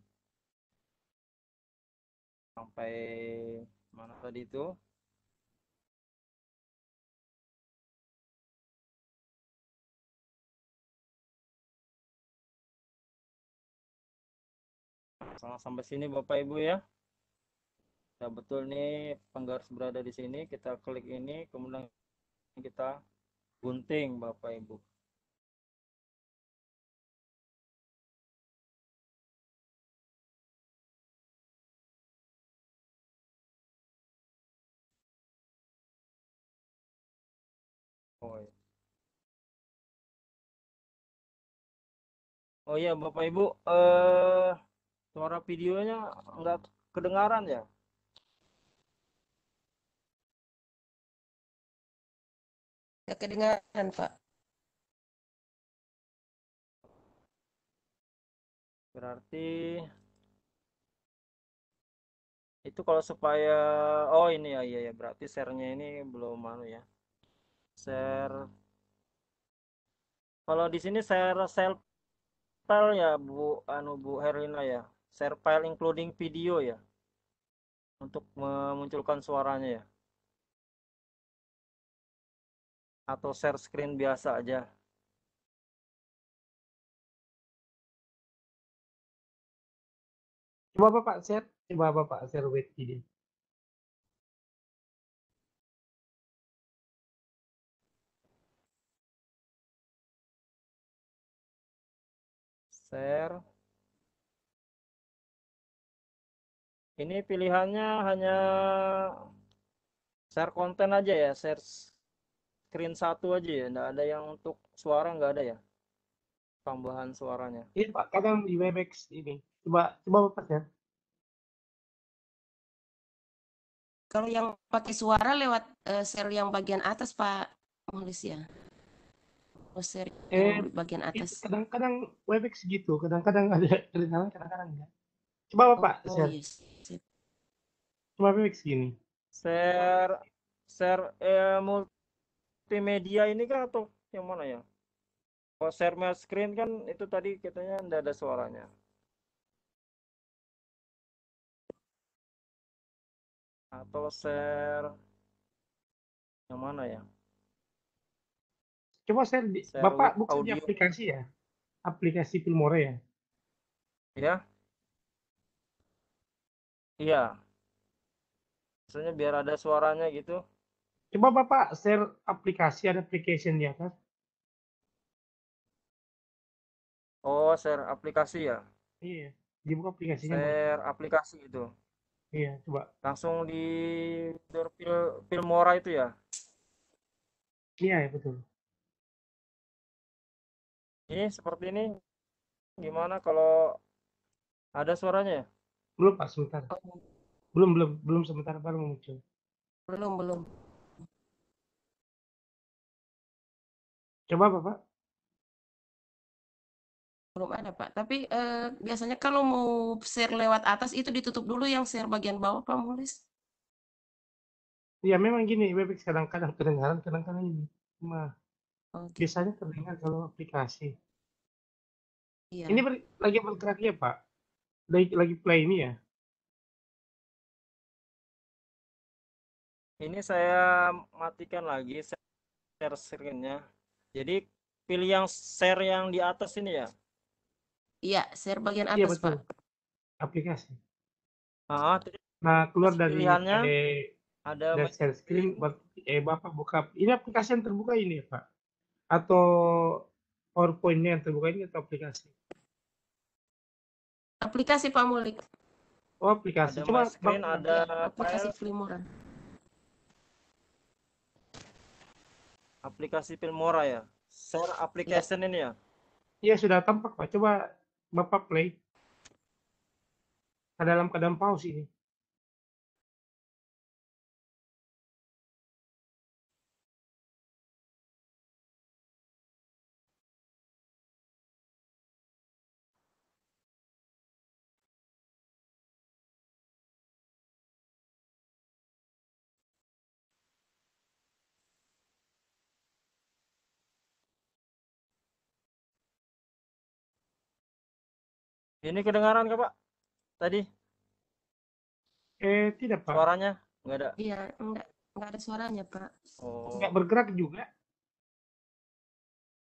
Sampai mana tadi itu? Sampai sini Bapak Ibu ya. Ya betul nih penggaris berada di sini, kita klik ini, kemudian kita gunting Bapak Ibu. Oh iya. Oh iya Bapak Ibu, suara videonya nggak kedengaran ya? Nggak kedengaran, Pak. Berarti itu kalau supaya, oh ini ya, iya ya, berarti share-nya ini belum anu ya. Share, kalau di sini share file ya Bu Herlina ya. Share file including video ya, untuk memunculkan suaranya ya. Atau share screen biasa aja. Coba Bapak share. Coba Bapak share web ini. Share. Ini pilihannya hanya share konten aja ya, share screen satu aja ya, nggak ada yang untuk suara, nggak ada ya, tambahan suaranya. Ini Pak, kadang di Webex ini. Coba Bapak share. Kalau yang pakai suara lewat share yang bagian atas, Pak Mulis ya. Oh, share yang bagian Itu atas. kadang-kadang Webex gitu, kadang-kadang ada kedengaran, kadang-kadang enggak. Coba Bapak Oh share. yes. Sip. Coba Webex gini. Share multimedia ini kan atau yang mana ya? Kalau share my screen kan itu tadi katanya nggak ada suaranya. Atau share yang mana ya? Coba share Share Bapak with bukan di audio aplikasi ya? Aplikasi Filmora ya? ya? Iya. Maksudnya biar ada suaranya gitu. Coba Bapak share aplikasi, ada application di atas. Oh, share aplikasi ya. Iya, dibuka aplikasinya Bang. Share aplikasi itu. Iya, coba. Langsung di Filmora itu ya. Iya, ya, betul. Ini seperti ini. Gimana kalau ada suaranya ya? Belum Pak, sebentar. Oh, Belum sebentar baru muncul. belum. Coba Bapak. Belum ada, Pak. Tapi biasanya kalau mau share lewat atas itu ditutup dulu yang share bagian bawah, Pak Mulis. Ya memang gini, Webex kadang-kadang kedengaran, kadang-kadang ini. Cuma Oh, gitu. biasanya terdengar kalau aplikasi. Iya. Ini lagi bergerak ya Pak? Lagi play ini ya? Ini saya matikan lagi share screen-nya. Jadi pilih yang share yang di atas ini ya. Iya, share bagian Iya atas, betul, Pak. aplikasi. Terus Nah, keluar dari pilihannya ada dari share screen, Bapak buka. Ini aplikasi yang terbuka ini ya Pak? Atau PowerPoint-nya yang terbuka ini atau aplikasi? Aplikasi Pak Mulik. Oh, aplikasi. ada Coba my screen, Bapak. ada Ya, aplikasi file, Filmora. aplikasi Filmora ya. Share Ya, application ini ya. Iya sudah tampak Pak. Coba Bapak play. Dalam keadaan pause ini. Ini kedengaran nggak Pak? Tadi Tidak Pak, suaranya nggak ada. Iya, enggak ada suaranya, Pak. nggak Oh, bergerak juga.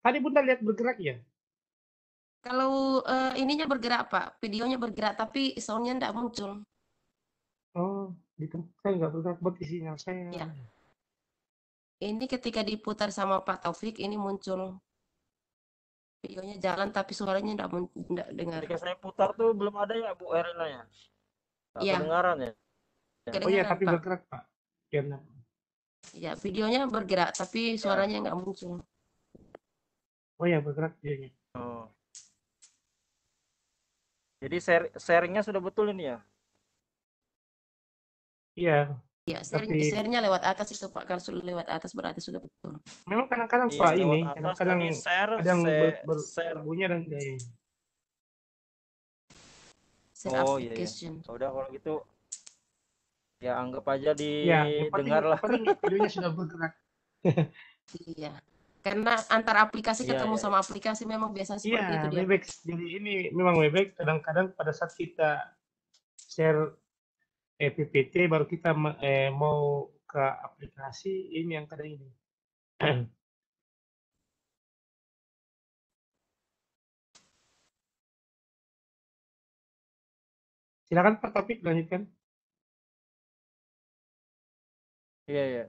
Tadi Bunda lihat bergerak ya? Kalau ininya bergerak, Pak. Videonya bergerak, tapi soundnya enggak muncul. Oh, di tempat saya nggak bergerak, berarti sinyal saya. Ya. Ini ketika diputar sama Pak Taufik, ini muncul videonya jalan, tapi suaranya enggak dengar. ketika saya putar tuh belum ada ya Bu Erina ya. Nggak Iya, kedengaran ya. Oh iya, kedengaran, tapi Pak. bergerak Pak. Karena Ya, videonya bergerak, tapi Ya. suaranya enggak muncul. oh ya bergerak dia. Oh. Jadi sharingnya sudah betul ini ya. Iya, Ya, tapi share-nya lewat atas itu, Pak. Kalau sudah lewat atas berarti sudah betul. memang kadang-kadang Iya, Pak lewat ini, atas kadang-kadang tadi share, ada yang share. berbunyi dan enggak ini. Share Oh iya ya. application. Udah kalau gitu ya anggap aja Ya, yang penting, didengar lah. videonya sudah bergerak. Iya. Karena antar aplikasi Iya, ketemu iya, sama aplikasi memang biasanya Iya, seperti itu dia, Pak. Webex. Jadi ini memang Webex kadang-kadang pada saat kita share PPT baru kita mau ke aplikasi ini yang kadang ini. Silakan Pak Topik lanjutkan. Iya, iya.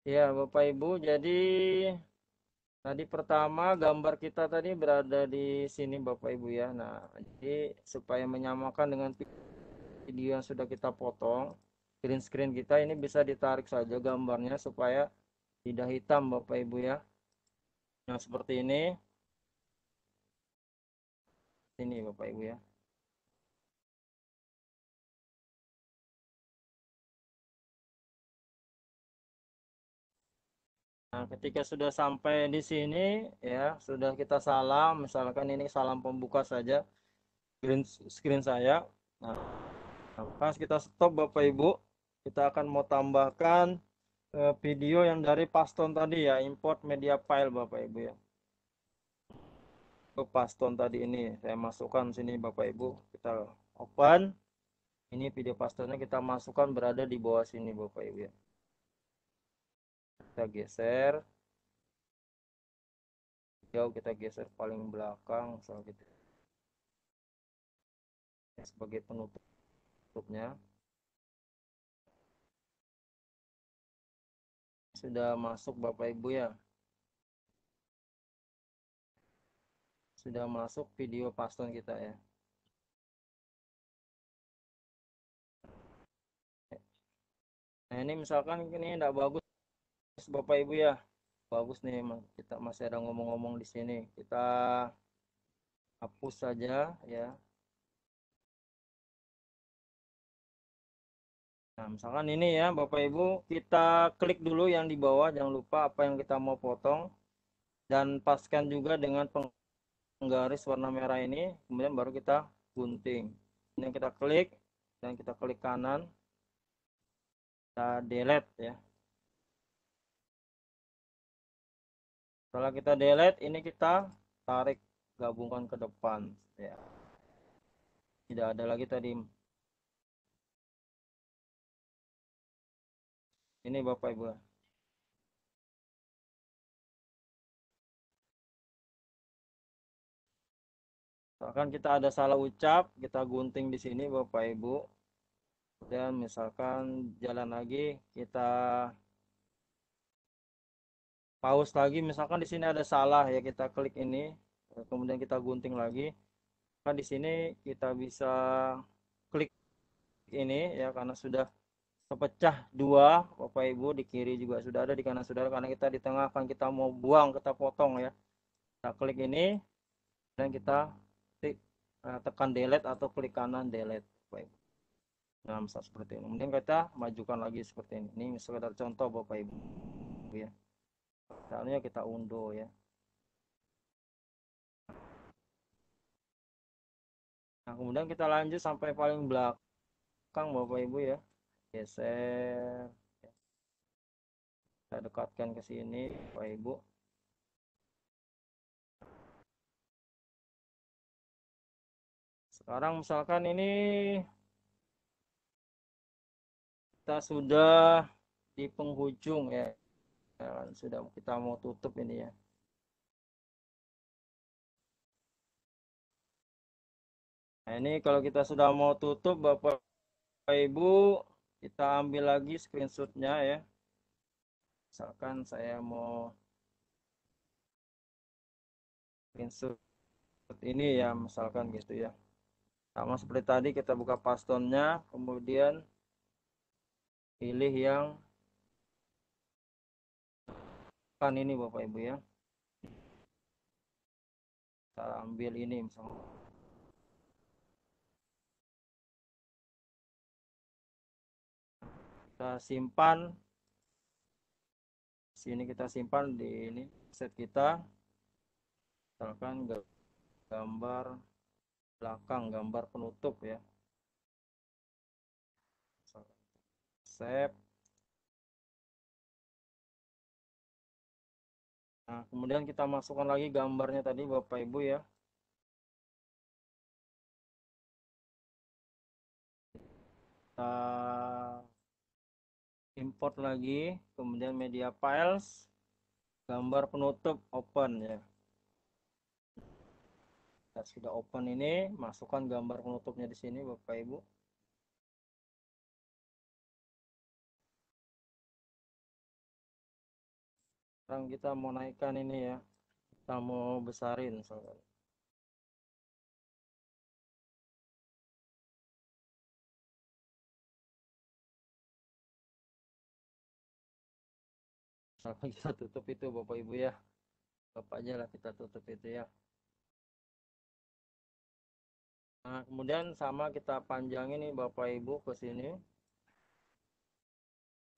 Iya, Bapak Ibu, jadi tadi pertama gambar kita tadi berada di sini Bapak Ibu ya. Nah, jadi supaya menyamakan dengan video yang sudah kita potong, green screen kita ini bisa ditarik saja gambarnya supaya tidak hitam Bapak Ibu ya. Nah, seperti ini. Ini Bapak Ibu ya. Nah, ketika sudah sampai di sini ya, sudah kita salam, misalkan ini salam pembuka saja green screen saya. Nah, pas kita stop Bapak Ibu, kita akan mau tambahkan video yang dari Paston tadi ya, import media file Bapak Ibu ya. Ke Paston tadi ini saya masukkan sini Bapak Ibu, kita open. Ini video Pastonnya kita masukkan berada di bawah sini Bapak Ibu ya. Kita geser, jauh kita geser paling belakang misal gitu. Sebagai penutupnya sudah masuk Bapak Ibu ya, sudah masuk video Paston kita ya. Nah ini misalkan ini tidak bagus Bapak Ibu ya, bagus nih kita masih ada ngomong-ngomong di sini, kita hapus saja ya. Nah misalkan ini ya Bapak Ibu, kita klik dulu yang di bawah, jangan lupa apa yang kita mau potong dan paskan juga dengan penggaris warna merah ini, kemudian baru kita gunting. Ini kita klik dan kita klik kanan, kita delete ya. Setelah kita delete, ini kita tarik gabungkan ke depan ya. Tidak ada lagi tadi. Ini Bapak Ibu. Misalkan kita ada salah ucap, kita gunting di sini Bapak Ibu. Dan misalkan jalan lagi, kita pause lagi. Misalkan di sini ada salah ya, kita klik ini, kemudian kita gunting lagi. Kan di sini kita bisa klik ini ya, karena sudah terpecah dua Bapak Ibu, di kiri juga sudah ada, di kanan sudah ada, karena kita di tengah kan kita mau buang, kita potong ya. Kita klik ini dan kita tekan delete atau klik kanan delete Bapak Ibu. Nah misal seperti ini, kemudian kita majukan lagi seperti ini. Ini sekedar contoh Bapak Ibu ya, misalnya kita unduh ya. Nah kemudian kita lanjut sampai paling belakang Bapak Ibu ya, geser. Kita dekatkan ke sini, Bapak Ibu. Sekarang misalkan ini kita sudah di penghujung ya. Sudah kita mau tutup ini ya. Nah, ini kalau kita sudah mau tutup Bapak Ibu, kita ambil lagi screenshotnya ya. Misalkan saya mau screenshot ini ya, misalkan gitu ya. Sama seperti tadi kita buka pastonnya, kemudian pilih yang kan ini Bapak Ibu ya. Kita ambil ini misalnya. Kita simpan. Sini kita simpan di ini set kita. Misalkan gambar belakang, gambar penutup ya. Save. Nah, kemudian kita masukkan lagi gambarnya tadi Bapak Ibu ya. Kita import lagi, kemudian media files, gambar penutup open ya. Kita sudah open ini, masukkan gambar penutupnya di sini Bapak Ibu. Sekarang kita mau naikkan ini ya. Kita mau besarin misalkan. Misalkan kita tutup itu Bapak Ibu ya. Bapak aja lah kita tutup itu ya. Nah, kemudian sama kita panjangin nih Bapak Ibu ke sini.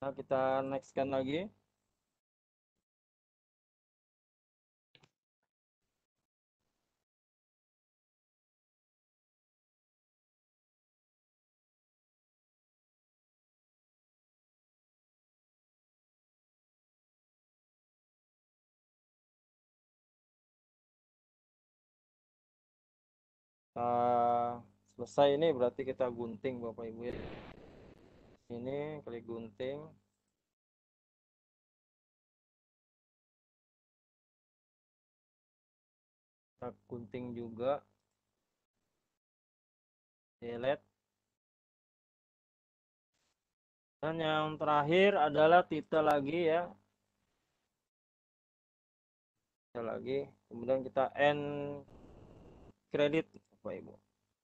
Nah, kita nextkan lagi. Selesai ini berarti kita gunting Bapak Ibu ya. Ini klik gunting. Kita gunting juga. Delete. Dan yang terakhir adalah titel lagi ya. Titel lagi. Kemudian kita end credit Bapak Ibu.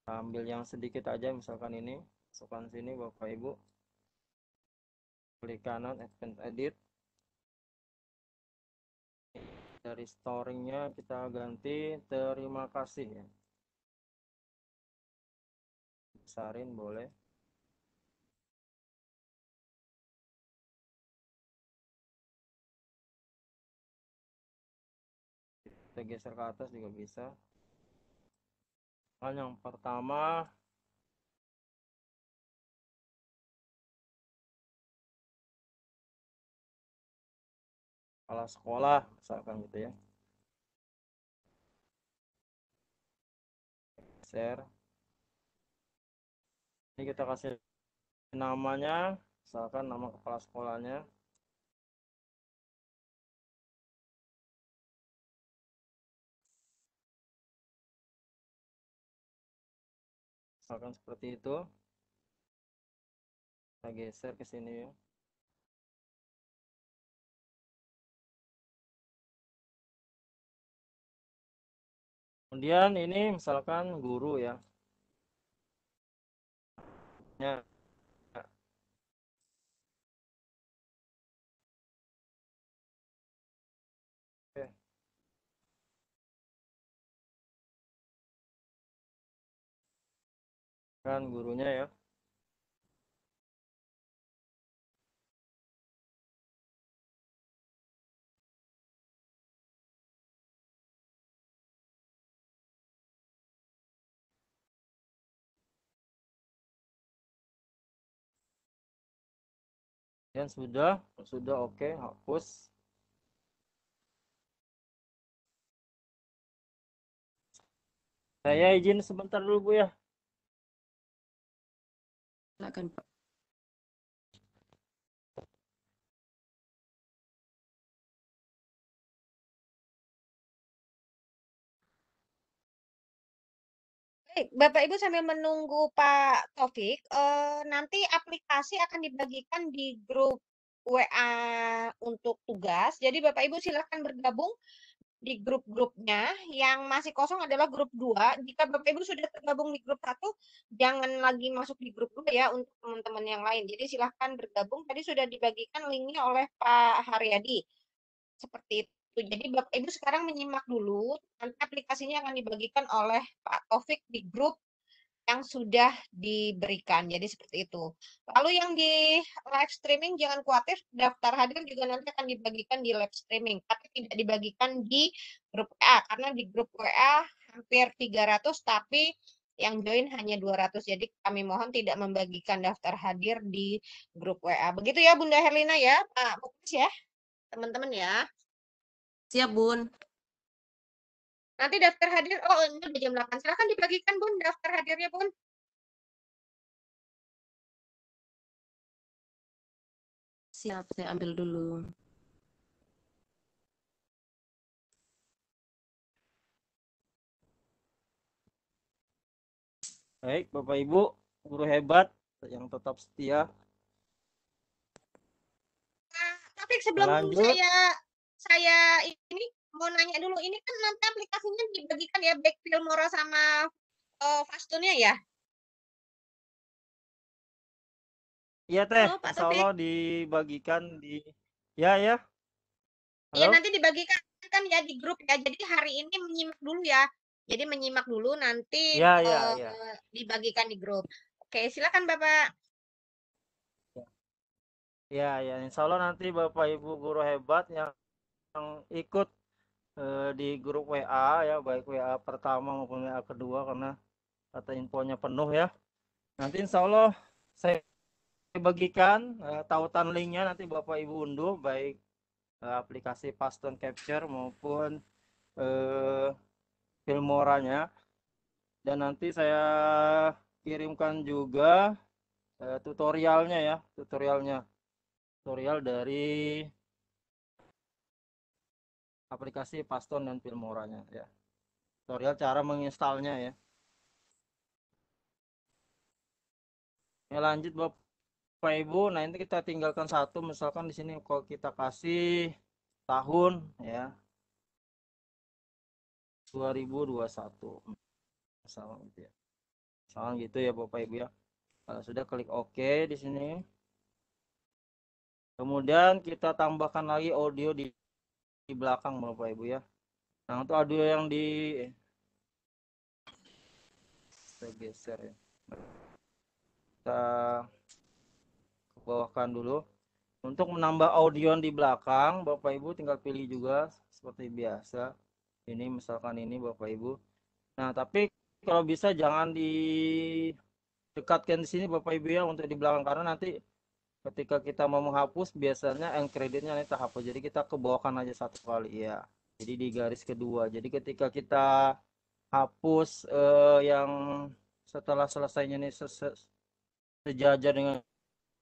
Kita ambil yang sedikit aja misalkan ini. Masukkan sini Bapak Ibu. Klik kanan edit. Dari storingnya kita ganti terima kasih ya. Besarin boleh. Kita geser ke atas juga bisa. Yang pertama kepala sekolah misalkan gitu ya. Share. Ini kita kasih namanya, misalkan nama kepala sekolahnya. Misalkan seperti itu. Kita geser ke sini ya. Kemudian ini misalkan guru ya. Ya. Oke. Kan gurunya ya. Dan sudah oke, hapus. Saya izin sebentar dulu Bu ya. Silakan Pak. Baik, Bapak Ibu sambil menunggu Pak Taufik, nanti aplikasi akan dibagikan di grup WA untuk tugas. Jadi Bapak Ibu silakan bergabung di grup-grupnya. Yang masih kosong adalah grup 2. Jika Bapak Ibu sudah tergabung di grup 1, jangan lagi masuk di grup 2 ya untuk teman-teman yang lain. Jadi silahkan bergabung. Tadi sudah dibagikan linknya oleh Pak Haryadi. Seperti itu. Jadi Bapak Ibu sekarang menyimak dulu. Nanti aplikasinya akan dibagikan oleh Pak Taufik di grup yang sudah diberikan. Jadi seperti itu. Lalu yang di live streaming jangan khawatir, daftar hadir juga nanti akan dibagikan di live streaming, tapi tidak dibagikan di grup WA karena di grup WA hampir 300 tapi yang join hanya 200. Jadi kami mohon tidak membagikan daftar hadir di grup WA. Begitu ya Bunda Herlina ya, Pak Muklis ya, teman-teman ya. Siap, Bun. Nanti daftar hadir, oh ini udah jam 8. Silahkan dibagikan Bun, daftar hadirnya Bun. Siap, saya ambil dulu. Baik, Bapak Ibu, guru hebat yang tetap setia. Tapi sebelum Lanjut. saya ini mau nanya dulu, ini kan nanti aplikasinya dibagikan ya baik Filmora sama Fastunnya ya? Iya Teh, Halo Pak insya Allah Taufik. dibagikan di ya. Iya Halo. nanti dibagikan kan ya di grup ya. Jadi hari ini menyimak dulu ya. Jadi menyimak dulu nanti Ya. dibagikan di grup. Oke, silakan Bapak. Ya, insya Allah nanti Bapak Ibu guru hebat yang ikut di grup WA ya, baik WA pertama maupun WA kedua karena data infonya penuh ya. Nanti insya Allah saya bagikan tautan linknya, nanti Bapak Ibu unduh baik aplikasi Paston Capture maupun Filmoranya, dan nanti saya kirimkan juga tutorialnya ya, tutorial dari aplikasi Paston dan Filmoranya ya, tutorial cara menginstalnya ya. Ya lanjut Bapak Ibu, nah ini kita tinggalkan satu, misalkan di sini kalau kita kasih tahun ya 2021 misalnya gitu ya. Misalnya gitu ya Bapak Ibu ya. Kalau sudah klik OK di sini. Kemudian kita tambahkan lagi audio di belakang Bapak Ibu ya. Nah, untuk audio yang saya geser ya. Kita bawahkan dulu. Untuk menambah audio di belakang, Bapak Ibu tinggal pilih juga seperti biasa. Ini misalkan ini Bapak Ibu. Nah, tapi kalau bisa jangan didekatkan di sini Bapak Ibu ya untuk di belakang, karena nanti ketika kita mau menghapus biasanya end creditnya ini terhapus. Jadi kita kebawahkan aja satu kali ya. Jadi di garis kedua. Jadi ketika kita hapus yang setelah selesainya ini sejajar dengan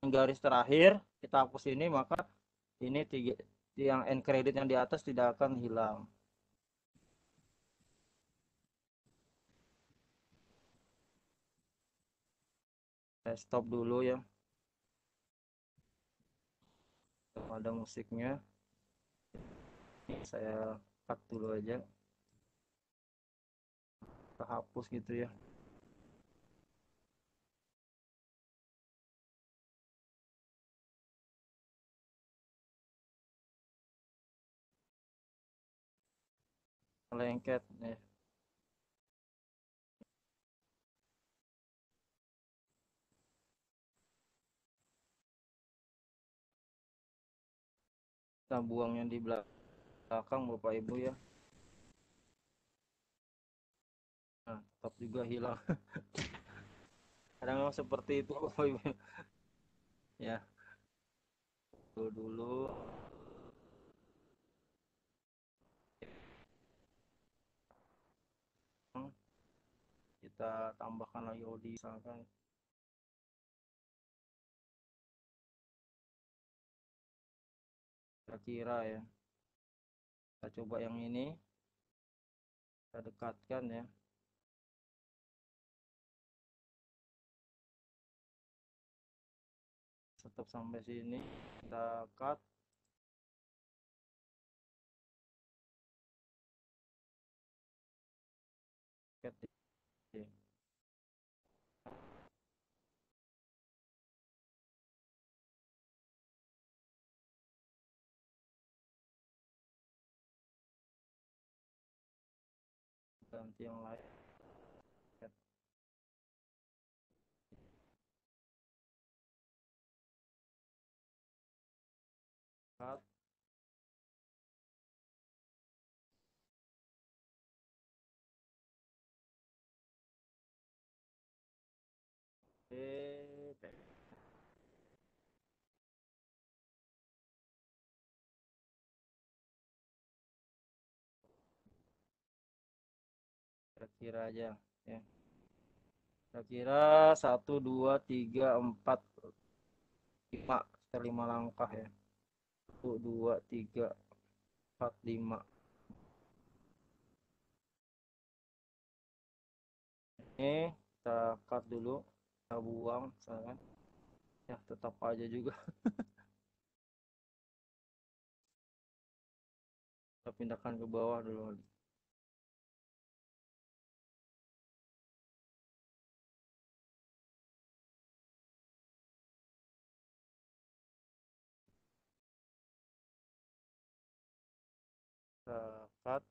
garis terakhir, kita hapus ini, maka ini yang end credit yang di atas tidak akan hilang. Saya stop dulu ya, ada musiknya, saya cut dulu aja, kita hapus gitu ya. Lengket ya. Kita buangnya di belakang Bapak Ibu ya. Nah, tetap juga hilang. Kadang memang seperti itu Bapak Ibu ya. dulu. Kita tambahkan lagi OD misalkan. Kira-kira ya. Kita coba yang ini. Kita dekatkan ya. Stop sampai sini. Kita cut. Ganti yang lain. Cut. Oke. Kira-kira aja ya. Kira-kira 1, 2, 3, 4, 5. Kita 5 langkah ya. 1, 2, 3, 4, 5. Ini kita cut dulu. Kita buang misalkan. Ya tetap aja juga. Kita pindahkan ke bawah dulu. Kita cut.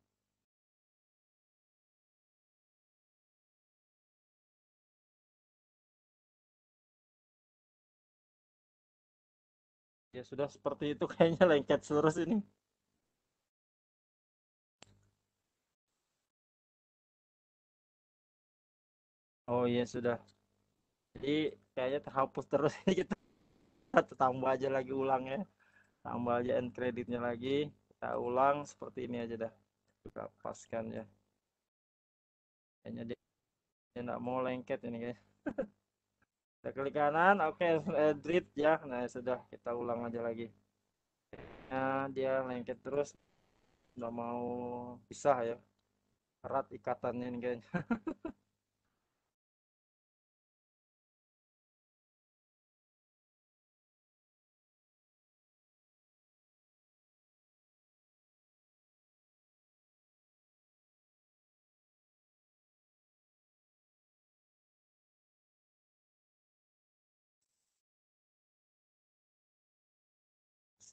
Ya sudah seperti itu kayaknya lengket terus ini. Oh iya sudah. Jadi kayaknya terhapus terus ini kita tambah aja lagi ulangnya. Tambah aja end creditnya lagi. Kita ulang seperti ini aja dah. Kita paskan ya. Kayaknya dia nggak mau lengket ini guys. Kita klik kanan, oke, edit ya. Nah sudah, kita ulang aja lagi. Nah dia lengket terus, nggak mau pisah ya. Erat ikatannya ini kayaknya.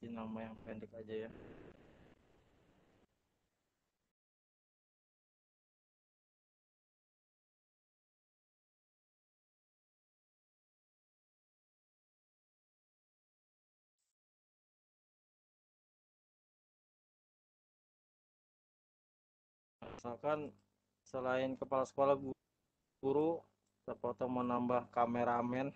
Si nama yang pendek aja ya. Misalkan selain kepala sekolah, guru, atau mau nambah kameramen.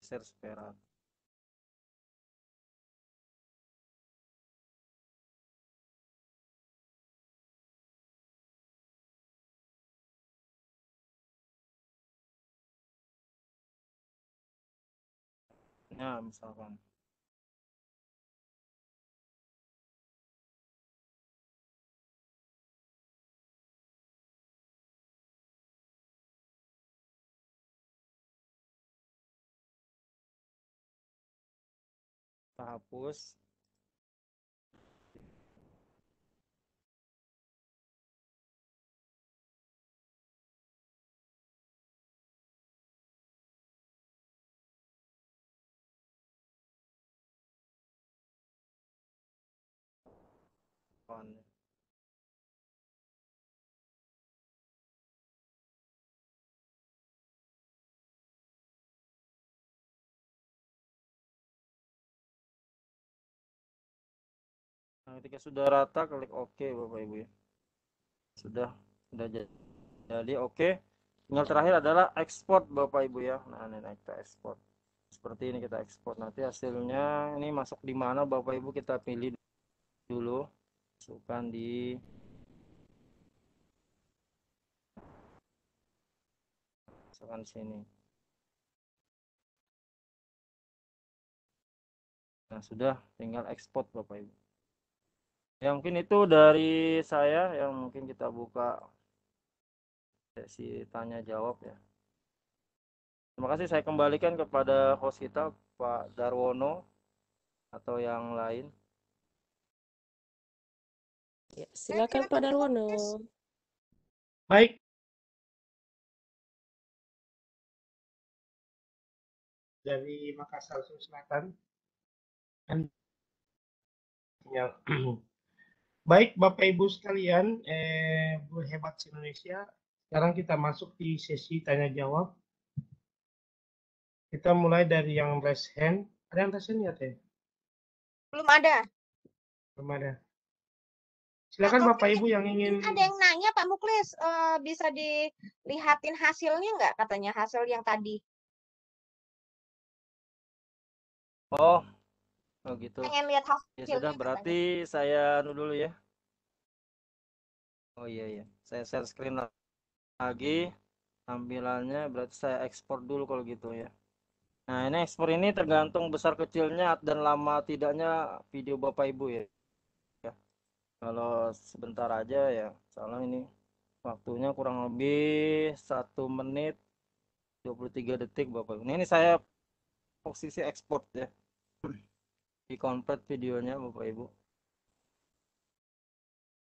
Share sepera. Nah misalkan. Kita hapus. Font. Nah, ketika sudah rata, klik OK Bapak Ibu ya. Sudah jadi oke. Tinggal terakhir adalah ekspor Bapak Ibu ya. Nah, ini kita ekspor. Seperti ini kita ekspor. Nanti hasilnya ini masuk di mana Bapak Ibu, kita pilih dulu. Masukkan di sini. Nah, sudah tinggal ekspor Bapak Ibu. Ya, mungkin itu dari saya, yang mungkin kita buka sesi tanya jawab ya. Terima kasih, saya kembalikan kepada host kita Pak Darwono atau yang lain. Ya, silakan Pak Darwono. Baik. Dari Makassar Sulawesi Selatan. Baik Bapak Ibu sekalian, Bu Hebat Indonesia. Sekarang kita masuk di sesi tanya jawab. Kita mulai dari yang raise hand. Ada yang raise hand ya, Teh? Belum ada. Belum ada. Silakan Bapak Ibu yang ingin. Ada yang nanya Pak Muklis, bisa dilihatin hasilnya nggak, katanya hasil yang tadi? Oh gitu. Pengen lihat hasilnya. Ya sudah, berarti saya dulu ya. Oh iya, saya share screen lagi tampilannya, berarti saya ekspor dulu kalau gitu ya. Nah, ini ekspor ini tergantung besar kecilnya dan lama tidaknya video Bapak Ibu ya. Kalau sebentar aja ya, soalnya ini waktunya kurang lebih 1 menit 23 detik Bapak Ibu. Ini saya posisi ekspor ya. Di convert videonya Bapak Ibu.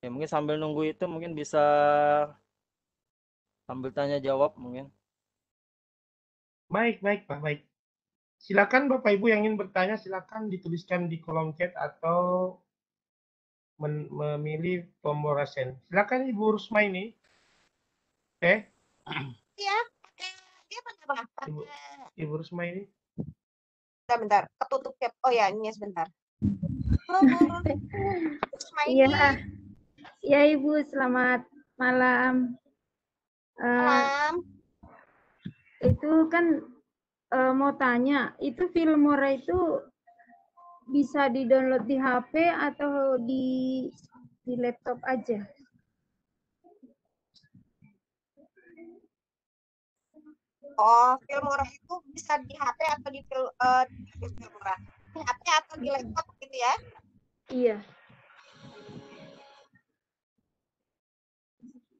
Ya, mungkin sambil nunggu itu mungkin bisa sambil tanya jawab mungkin. Baik Pak, baik. Silakan Bapak Ibu yang ingin bertanya, silakan dituliskan di kolom chat atau memilih tombol raise hand. Silakan Ibu Rusmaini. Iya, dia apa? Ibu Rusmaini. Bentar, ketutup chat. Oh ya, ini sebentar. Iya, ya Ibu, selamat malam. Malam. Itu kan mau tanya, itu Filmora itu bisa di-download di HP atau di laptop aja? Oh, Filmora itu bisa di HP atau di Filmora? Di HP atau di laptop gitu ya? Iya.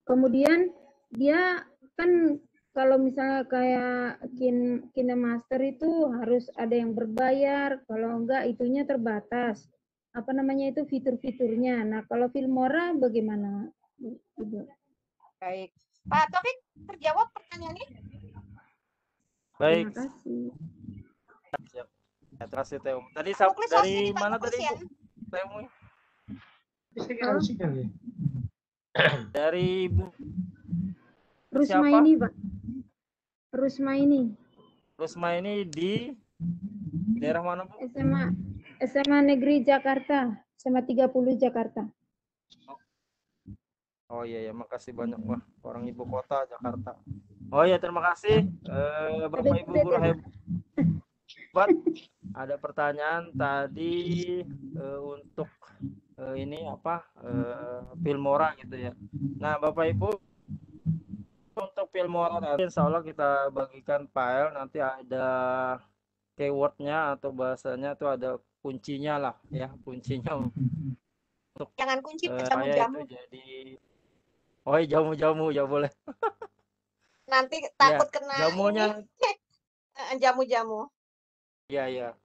Kemudian dia kan kalau misalnya kayak KineMaster itu harus ada yang berbayar, kalau enggak itunya terbatas. Apa namanya itu fitur-fiturnya. Nah, kalau Filmora bagaimana, Ibu? Baik. Pak Taufik, terjawab pertanyaannya? Baik. Terima kasih. Ya, terima kasih Teo. Tadi dari mana tadi Bu? Teo? Dari Ibu Rusmaini, Pak. Rusmaini di daerah mana Bu? SMA Negeri Jakarta, SMA 30 Jakarta. Oh iya, makasih banyak Wah, orang ibu kota Jakarta. Oh iya, terima kasih Bapak Ibu guru hebat. Ada pertanyaan tadi untuk ini apa Filmora gitu ya. Nah, Bapak Ibu, untuk Filmora nanti insya Allah kita bagikan file, nanti ada keywordnya atau bahasanya tuh ada kuncinya lah ya, kuncinya untuk jangan kunci saya itu jadi jamu-jamu ya boleh. Nanti takut ya, kena jamunya jamu-jamu. Iya.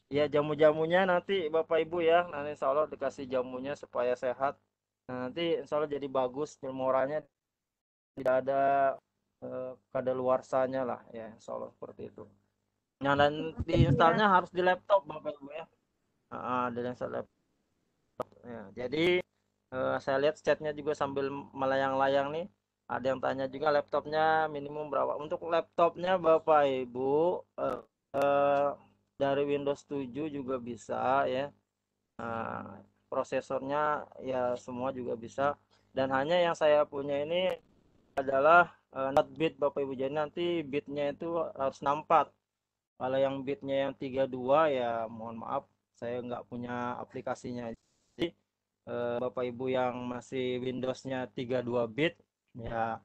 Ya, jamu-jamunya nanti Bapak Ibu ya, nanti insya Allah dikasih jamunya supaya sehat. Nah, nanti insya Allah jadi bagus, Filmoranya tidak ada kadaluarsanya lah ya, insya Allah seperti itu. Nah, dan diinstalnya harus di laptop Bapak Ibu ya. Di laptop. Ya, jadi saya lihat chatnya juga sambil melayang-layang nih. Ada yang tanya juga laptopnya minimum berapa. Untuk laptopnya Bapak Ibu dari Windows 7 juga bisa ya. Prosesornya ya semua juga bisa. Dan hanya yang saya punya ini adalah not bit Bapak Ibu. Jadi nanti bitnya itu harus 64. Kalau yang bitnya yang 32 ya mohon maaf saya nggak punya aplikasinya. Jadi Bapak Ibu yang masih Windows-nya 32 bit ya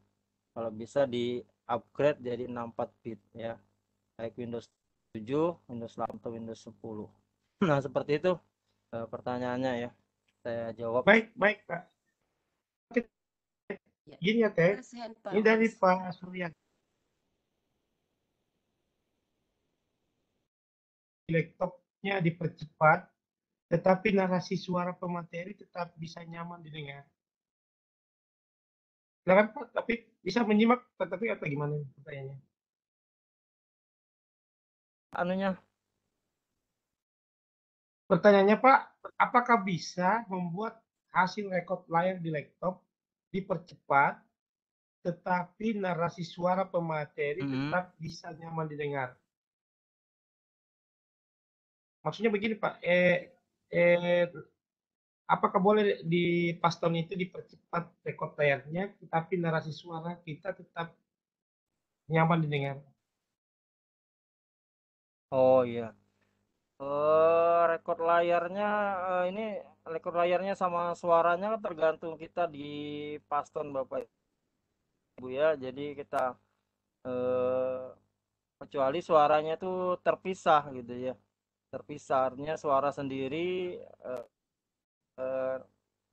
kalau bisa di upgrade jadi 64 bit ya. Baik Windows 7, Windows 8 atau Windows 10. Nah, seperti itu pertanyaannya ya. Saya jawab. Baik, baik, Pak. Ya. Gini ya, Teh. Raise hand, Pak Ini dari Mulis. Pak Surya. Laptopnya dipercepat, tetapi narasi suara pemateri tetap bisa nyaman didengar. Silakan Pak, tapi bisa menyimak, tetapi apa gimana pertanyaannya? Anunya Pertanyaannya Pak, apakah bisa membuat hasil rekod layar di laptop dipercepat, tetapi narasi suara pemateri tetap bisa nyaman didengar? Maksudnya begini Pak, apakah boleh di Paston itu dipercepat rekod layarnya, tetapi narasi suara kita tetap nyaman didengar? Oh iya. Rekod layarnya ini rekod layarnya sama suaranya kan tergantung kita di Paston Bapak Ibu ya. Jadi kita kecuali suaranya itu terpisah gitu ya. Terpisah artinya suara sendiri,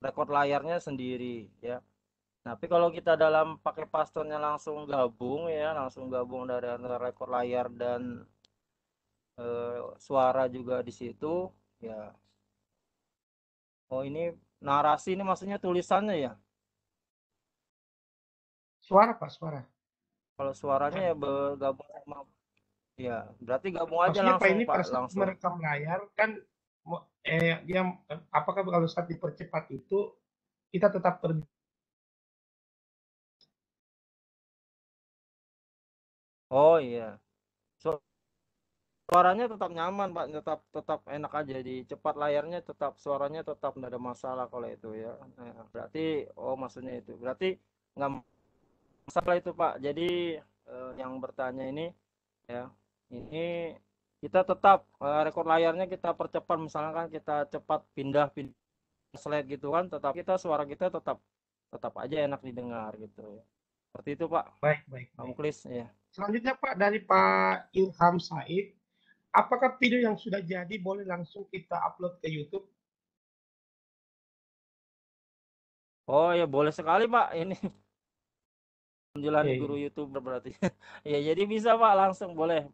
rekod layarnya sendiri ya. Tapi kalau kita dalam pakai Pastonnya langsung gabung ya, langsung gabung dari antara rekod layar dan suara juga di situ ya. Oh ini narasi ini maksudnya tulisannya ya. Suara Pak, suara. Kalau suaranya ya bergabung sama ya, berarti gabung aja Maksudnya Pak langsung ini Pak pada saat langsung. merekam layar kan dia apakah kalau saat dipercepat itu kita tetap Oh iya. Suaranya tetap nyaman Pak, tetap enak aja di cepat layarnya tetap suaranya tetap tidak ada masalah kalau itu ya. Nah, berarti oh maksudnya itu. Berarti nggak masalah itu Pak. Jadi yang bertanya ini ya, ini kita tetap rekod layarnya kita percepat misalkan kita cepat pindah slide gitu kan, tetap kita suara kita tetap tetap aja enak didengar gitu ya. Seperti itu Pak. baik, baik, Pak baik. Muklis ya. Selanjutnya Pak dari Pak Ilham Said, apakah video yang sudah jadi boleh langsung kita upload ke YouTube? Oh ya boleh sekali Pak, ini menjalani Oke. guru YouTuber berarti. Ya jadi bisa Pak langsung boleh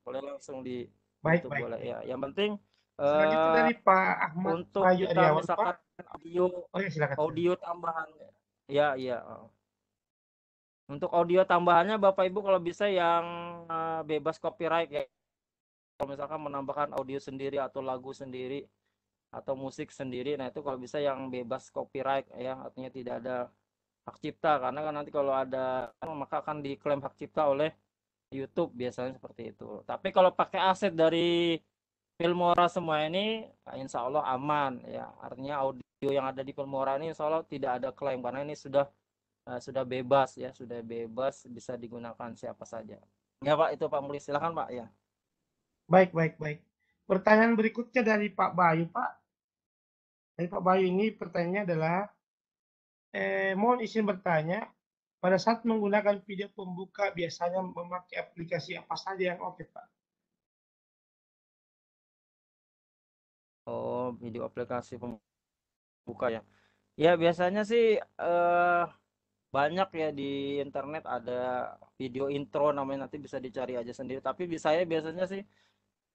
langsung di Baik, YouTube baik, boleh baik. ya. Yang penting Selanjutnya dari Pak Ahmad untuk Bayu kita Aryawan misalkan Pak. audio Oh ya silakan. audio tambahan ya iya. Untuk audio tambahannya Bapak Ibu kalau bisa yang bebas copyright ya. Kalau misalkan menambahkan audio sendiri atau lagu sendiri atau musik sendiri, nah itu kalau bisa yang bebas copyright ya, artinya tidak ada hak cipta karena kan nanti kalau ada maka akan diklaim hak cipta oleh YouTube biasanya seperti itu. Tapi kalau pakai aset dari Filmora semua ini insya Allah aman ya, artinya audio yang ada di Filmora ini insya Allah tidak ada klaim karena ini sudah bebas ya, sudah bebas bisa digunakan siapa saja ya Pak. Itu Pak Mulis, silakan Pak ya. Baik, baik, baik. Pertanyaan berikutnya dari Pak Bayu Pak. Dari Pak Bayu ini pertanyaannya adalah mohon izin bertanya, pada saat menggunakan video pembuka biasanya memakai aplikasi apa saja yang oke Pak? Oh video aplikasi pembuka ya. Ya biasanya sih banyak ya di internet ada video intro namanya, nanti bisa dicari aja sendiri. Tapi saya biasanya sih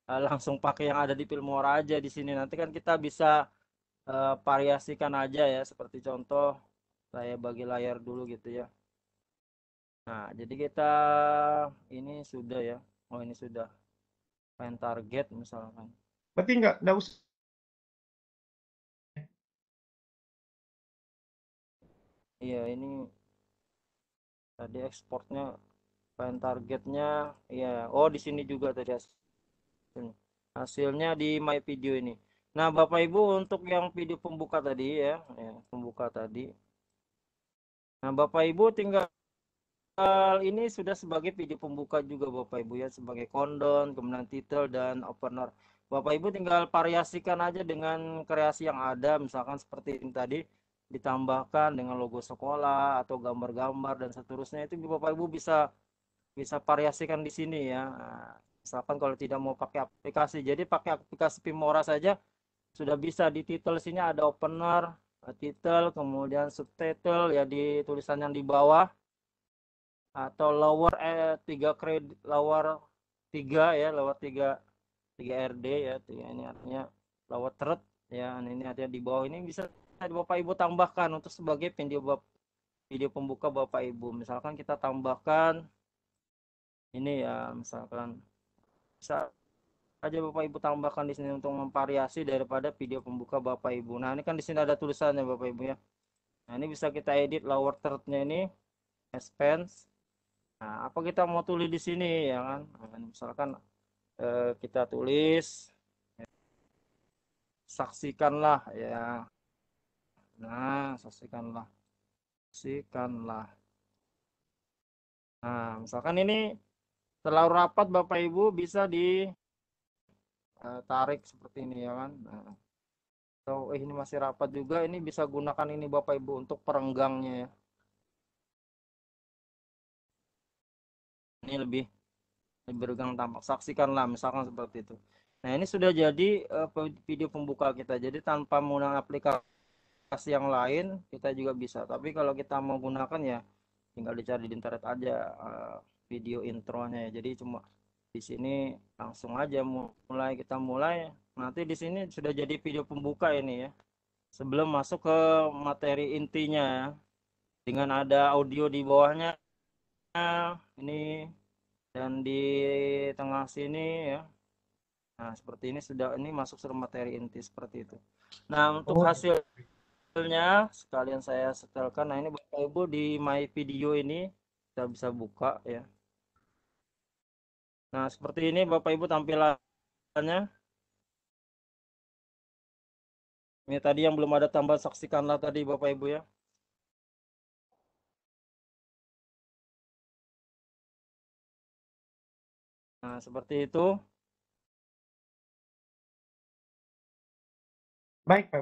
langsung pakai yang ada di Filmora aja di sini. Nanti kan kita bisa variasikan aja ya. Seperti contoh saya bagi layar dulu gitu ya. Nah jadi kita ini sudah ya. Oh ini sudah main target misalkan. Berarti nggak usah. Iya ini tadi ekspornya main targetnya ya. Oh di sini juga tadi hasilnya di my video ini. Nah Bapak Ibu untuk yang video pembuka tadi ya, pembuka tadi. Nah Bapak Ibu tinggal ini sudah sebagai video pembuka juga Bapak Ibu ya, sebagai countdown, kemudian title dan opener. Bapak Ibu tinggal variasikan aja dengan kreasi yang ada, misalkan seperti ini tadi ditambahkan dengan logo sekolah atau gambar-gambar dan seterusnya, itu Bapak Ibu bisa variasikan di sini ya. Nah, misalkan kalau tidak mau pakai aplikasi, jadi pakai aplikasi Filmora saja sudah bisa. Di title sini ada opener, title, kemudian subtitle ya di tulisan yang di bawah, atau lower 3 kredit, lower 3 ya, lower 3 RD ya, ini artinya lower third ya, ini ada di bawah. Ini bisa Bapak Ibu tambahkan untuk sebagai video pembuka Bapak Ibu. Misalkan kita tambahkan ini ya, misalkan bisa aja Bapak Ibu tambahkan di sini untuk memvariasi daripada video pembuka Bapak Ibu. Nah, ini kan di sini ada tulisannya Bapak Ibu ya. Nah, ini bisa kita edit lower third-nya ini, expense. Nah, apa kita mau tulis di sini ya kan? Nah, misalkan kita tulis saksikanlah ya. Nah, saksikanlah. Nah, misalkan ini terlalu rapat Bapak Ibu, bisa ditarik seperti ini ya kan. Nah, atau ini masih rapat juga, ini bisa gunakan ini Bapak Ibu untuk perenggangnya ya. Ini lebih bergang tampak, saksikanlah misalkan seperti itu. Nah, ini sudah jadi video pembuka kita. Jadi tanpa menggunakan aplikasi yang lain kita juga bisa. Tapi kalau kita mau gunakan ya tinggal dicari di internet aja video intronya ya. Jadi cuma di sini langsung aja kita mulai. Nanti di sini sudah jadi video pembuka ini ya. Sebelum masuk ke materi intinya ya. Dengan ada audio di bawahnya ini dan di tengah sini ya. Nah, seperti ini sudah, ini masuk ke materi inti seperti itu. Nah, untuk hasilnya sekalian saya setelkan. Nah, ini Bapak Ibu di My Video ini kita bisa buka ya. Nah, seperti ini Bapak Ibu tampilannya. Ini tadi yang belum ada tambah, saksikanlah tadi Bapak Ibu ya. Nah, seperti itu. Baik.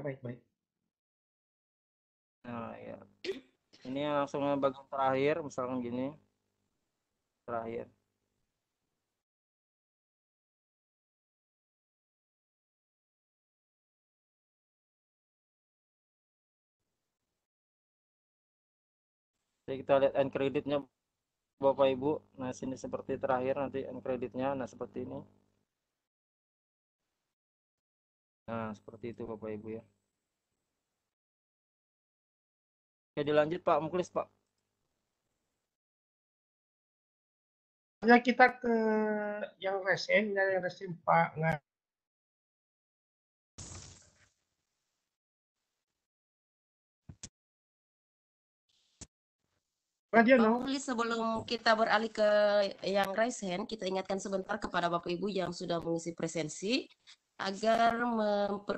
Nah, ya. Ini langsung bagian terakhir, misalkan gini. Terakhir. Jadi kita lihat end creditnya Bapak Ibu. Nah, sini seperti terakhir nanti end creditnya. Nah, seperti ini. Nah, seperti itu Bapak Ibu ya. Oke, dilanjut Pak Muklis, Pak. Ya, kita ke yang resen, dari resen Pak Ngadiono. Pak sebelum kita beralih ke yang raise hand, kita ingatkan sebentar kepada Bapak Ibu yang sudah mengisi presensi agar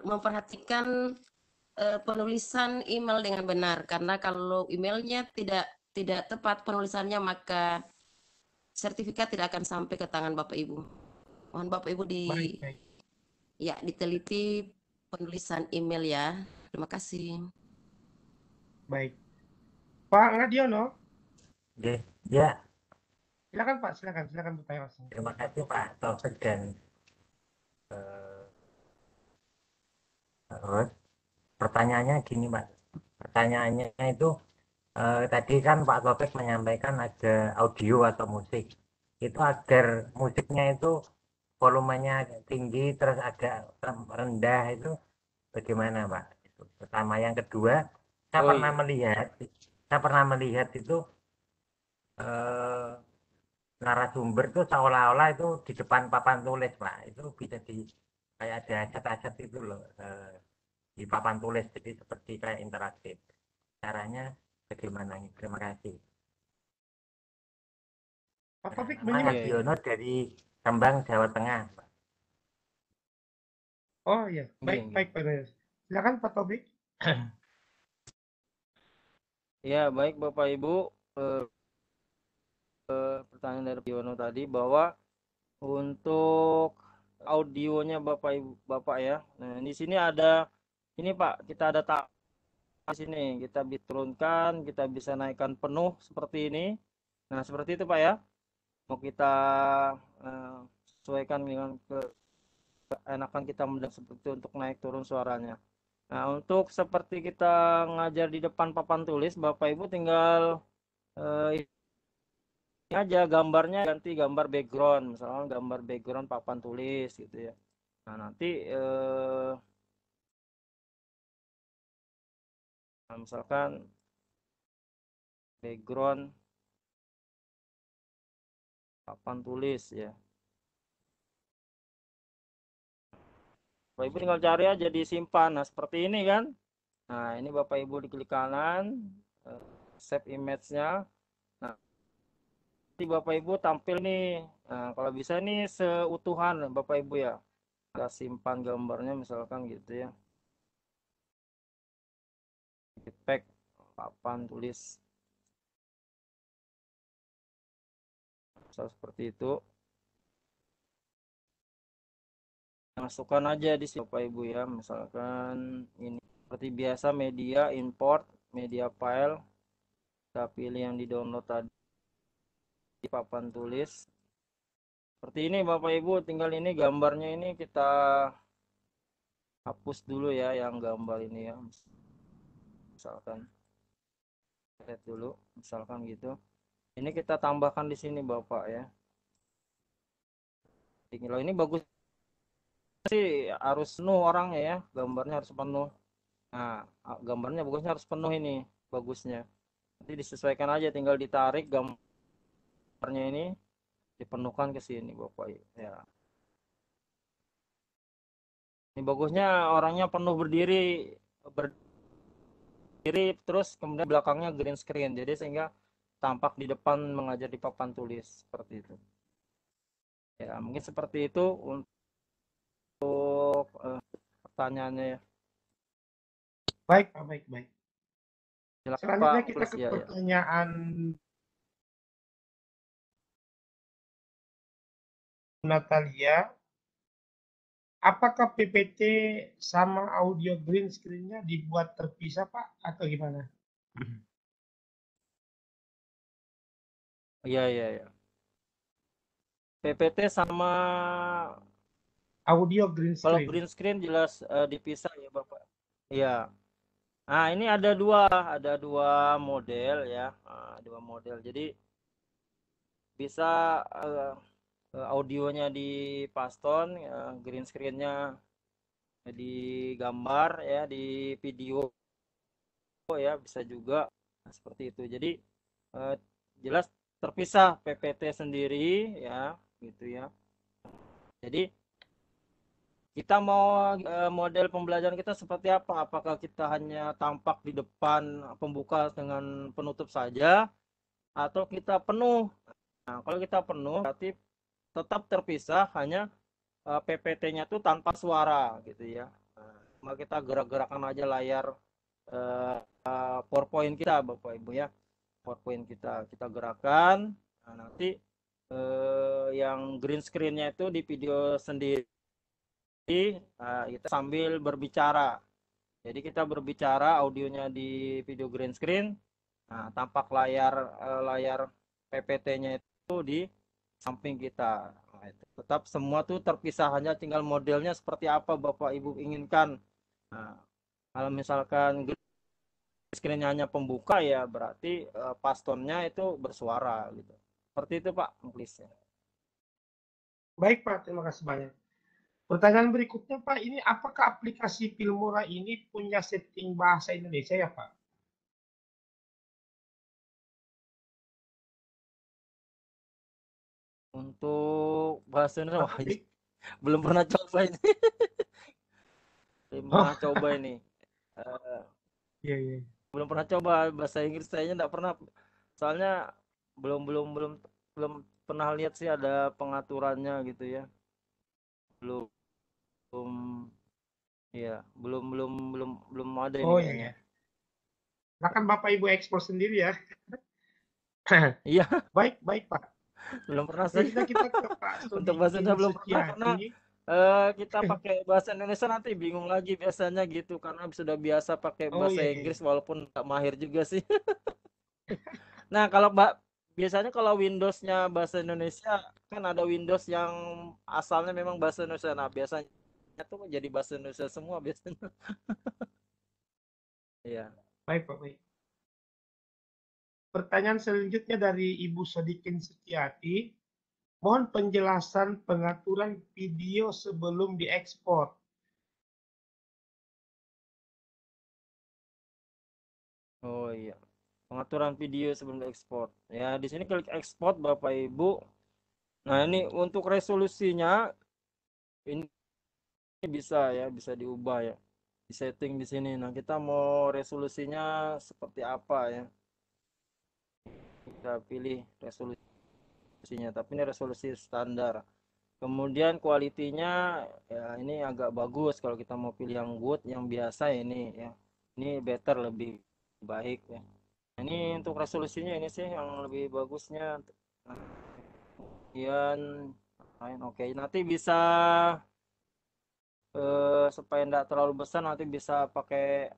memperhatikan penulisan email dengan benar, karena kalau emailnya tidak tepat penulisannya, maka sertifikat tidak akan sampai ke tangan Bapak Ibu. Mohon Bapak Ibu Baik. ya diteliti penulisan email ya. Terima kasih. Baik. Pak Ngadiono. Ya. Silakan Pak, silakan bertanya langsung. Terima kasih Pak Taufik dan pertanyaannya gini Pak. Pertanyaannya itu tadi kan Pak Taufik menyampaikan ada audio atau musik. Itu agar musiknya itu volumenya tinggi terus agak rendah itu bagaimana Pak? Itu pertama. Yang kedua, saya pernah melihat itu narasumber tuh seolah-olah itu di depan papan tulis Pak. Itu bisa kayak ada acat-acat itu loh di papan tulis, jadi seperti kayak interaktif. Caranya bagaimana? Terima kasih. Pak Taufik Nama Diono dari Rembang, Jawa Tengah. Oh iya, baik Pak. Silakan Pak Taufik. Ya, baik Bapak Ibu. pertanyaan dari Biono tadi bahwa untuk audionya Bapak Ibu Bapak ya. Nah, di sini ada ini Pak, kita ada di sini kita bisa turunkan, kita bisa naikkan penuh seperti ini. Nah, seperti itu Pak ya. Mau kita sesuaikan dengan keenakan kita mendengar seperti untuk naik turun suaranya. Nah, untuk seperti kita ngajar di depan papan tulis, Bapak Ibu tinggal ini aja gambarnya ganti gambar background, misalnya gambar background papan tulis gitu ya. Nah, nanti misalkan background papan tulis ya. Bapak Ibu tinggal cari aja disimpan. Nah, seperti ini kan. Nah, ini Bapak Ibu diklik kanan, save image-nya. Nah, nanti Bapak Ibu tampil nih. Nah, kalau bisa nih seutuhan Bapak Ibu ya. Kita simpan gambarnya misalkan gitu ya. Pack papan tulis. Seperti itu. Masukkan aja di sini Bapak Ibu ya, misalkan ini seperti biasa media import media file, kita pilih yang di download tadi di papan tulis seperti ini Bapak Ibu. Tinggal ini gambarnya ini kita hapus dulu ya yang gambar ini ya, misalkan lihat dulu misalkan gitu. Ini kita tambahkan di sini Bapak ya. Kalau ini bagus sih harus penuh orangnya ya, gambarnya harus penuh. Nah, gambarnya bagusnya harus penuh ini bagusnya. Nanti disesuaikan aja, tinggal ditarik gambarnya ini dipenuhkan ke sini Bapak ya. Ini bagusnya orangnya penuh berdiri terus kemudian belakangnya green screen. Jadi sehingga tampak di depan mengajar di papan tulis seperti itu. Ya, mungkin seperti itu untuk pertanyaannya ya. Baik, Pak, baik. Silakan Selanjutnya Pak kita Mulis, ke ya, pertanyaan Natalia. Apakah PPT sama audio green screen-nya dibuat terpisah, Pak, atau gimana? Iya. PPT sama Audio green kalau screen. green screen jelas dipisah ya Bapak. Iya. Nah, ini ada dua model ya. Dua model. Jadi bisa audionya di paston, green screen-nya di gambar ya, di video ya bisa juga. Nah, seperti itu. Jadi jelas terpisah PPT sendiri ya, gitu ya. Jadi kita mau model pembelajaran kita seperti apa? Apakah kita hanya tampak di depan pembuka dengan penutup saja atau kita penuh? Nah, kalau kita penuh berarti tetap terpisah, hanya PPT-nya tuh tanpa suara gitu ya. Nah, kita gerak-gerakan aja layar PowerPoint kita Bapak Ibu ya. PowerPoint kita gerakan. Nah, nanti yang green screen-nya itu di video sendiri. Kita sambil berbicara. Jadi kita berbicara, audionya di video green screen. Nah, tampak layar PPT-nya itu di samping kita. Nah, itu. Tetap semua tuh terpisah, hanya tinggal modelnya seperti apa Bapak Ibu inginkan. Nah, kalau misalkan green screen-nya hanya pembuka ya berarti pastonnya itu bersuara gitu. Seperti itu Pak Muklis. Baik, Pak. Terima kasih banyak. Pertanyaan berikutnya, Pak, ini apakah aplikasi Filmora ini punya setting bahasa Indonesia ya, Pak? Untuk bahasa Indonesia, Pak wah, ini Taufik? belum pernah coba ini. Belum pernah coba ini. Iya. Belum pernah coba bahasa Inggris, kayaknya enggak pernah. Soalnya belum pernah lihat sih ada pengaturannya gitu ya. Belum ya, belum ada ini Oh kayaknya. iya. Silakan Bapak Ibu ekspor sendiri ya. Iya, Baik, baik Pak. belum pernah Oke, sih. kita ke Pak Untuk bahasa Sunda Sodikin belum pernah karena Setiati. kita pakai bahasa Indonesia nanti bingung lagi biasanya gitu karena sudah biasa pakai Oh bahasa iya, iya. Inggris walaupun nggak mahir juga sih. Nah, kalau biasanya kalau Windows-nya bahasa Indonesia kan ada Windows yang asalnya memang bahasa Indonesia. Nah, biasanya tuh jadi bahasa Indonesia semua biasanya. Iya. Baik Pak, baik. Pertanyaan selanjutnya dari Ibu Sodikin Setiati. Mohon penjelasan pengaturan video sebelum diekspor. Oh iya. Pengaturan video sebelum diekspor. Ya, di sini klik ekspor Bapak Ibu. Nah, ini untuk resolusinya ini bisa ya, bisa diubah ya. Di setting di sini. Nah, kita mau resolusinya seperti apa ya? Kita pilih resolusinya, tapi ini resolusi standar. Kemudian kualitinya ya ini agak bagus kalau kita mau pilih yang good, yang biasa ini ya. Ini better lebih baik ya. Ini untuk resolusinya ini sih yang lebih bagusnya. Kemudian oke, nanti bisa supaya tidak terlalu besar nanti bisa pakai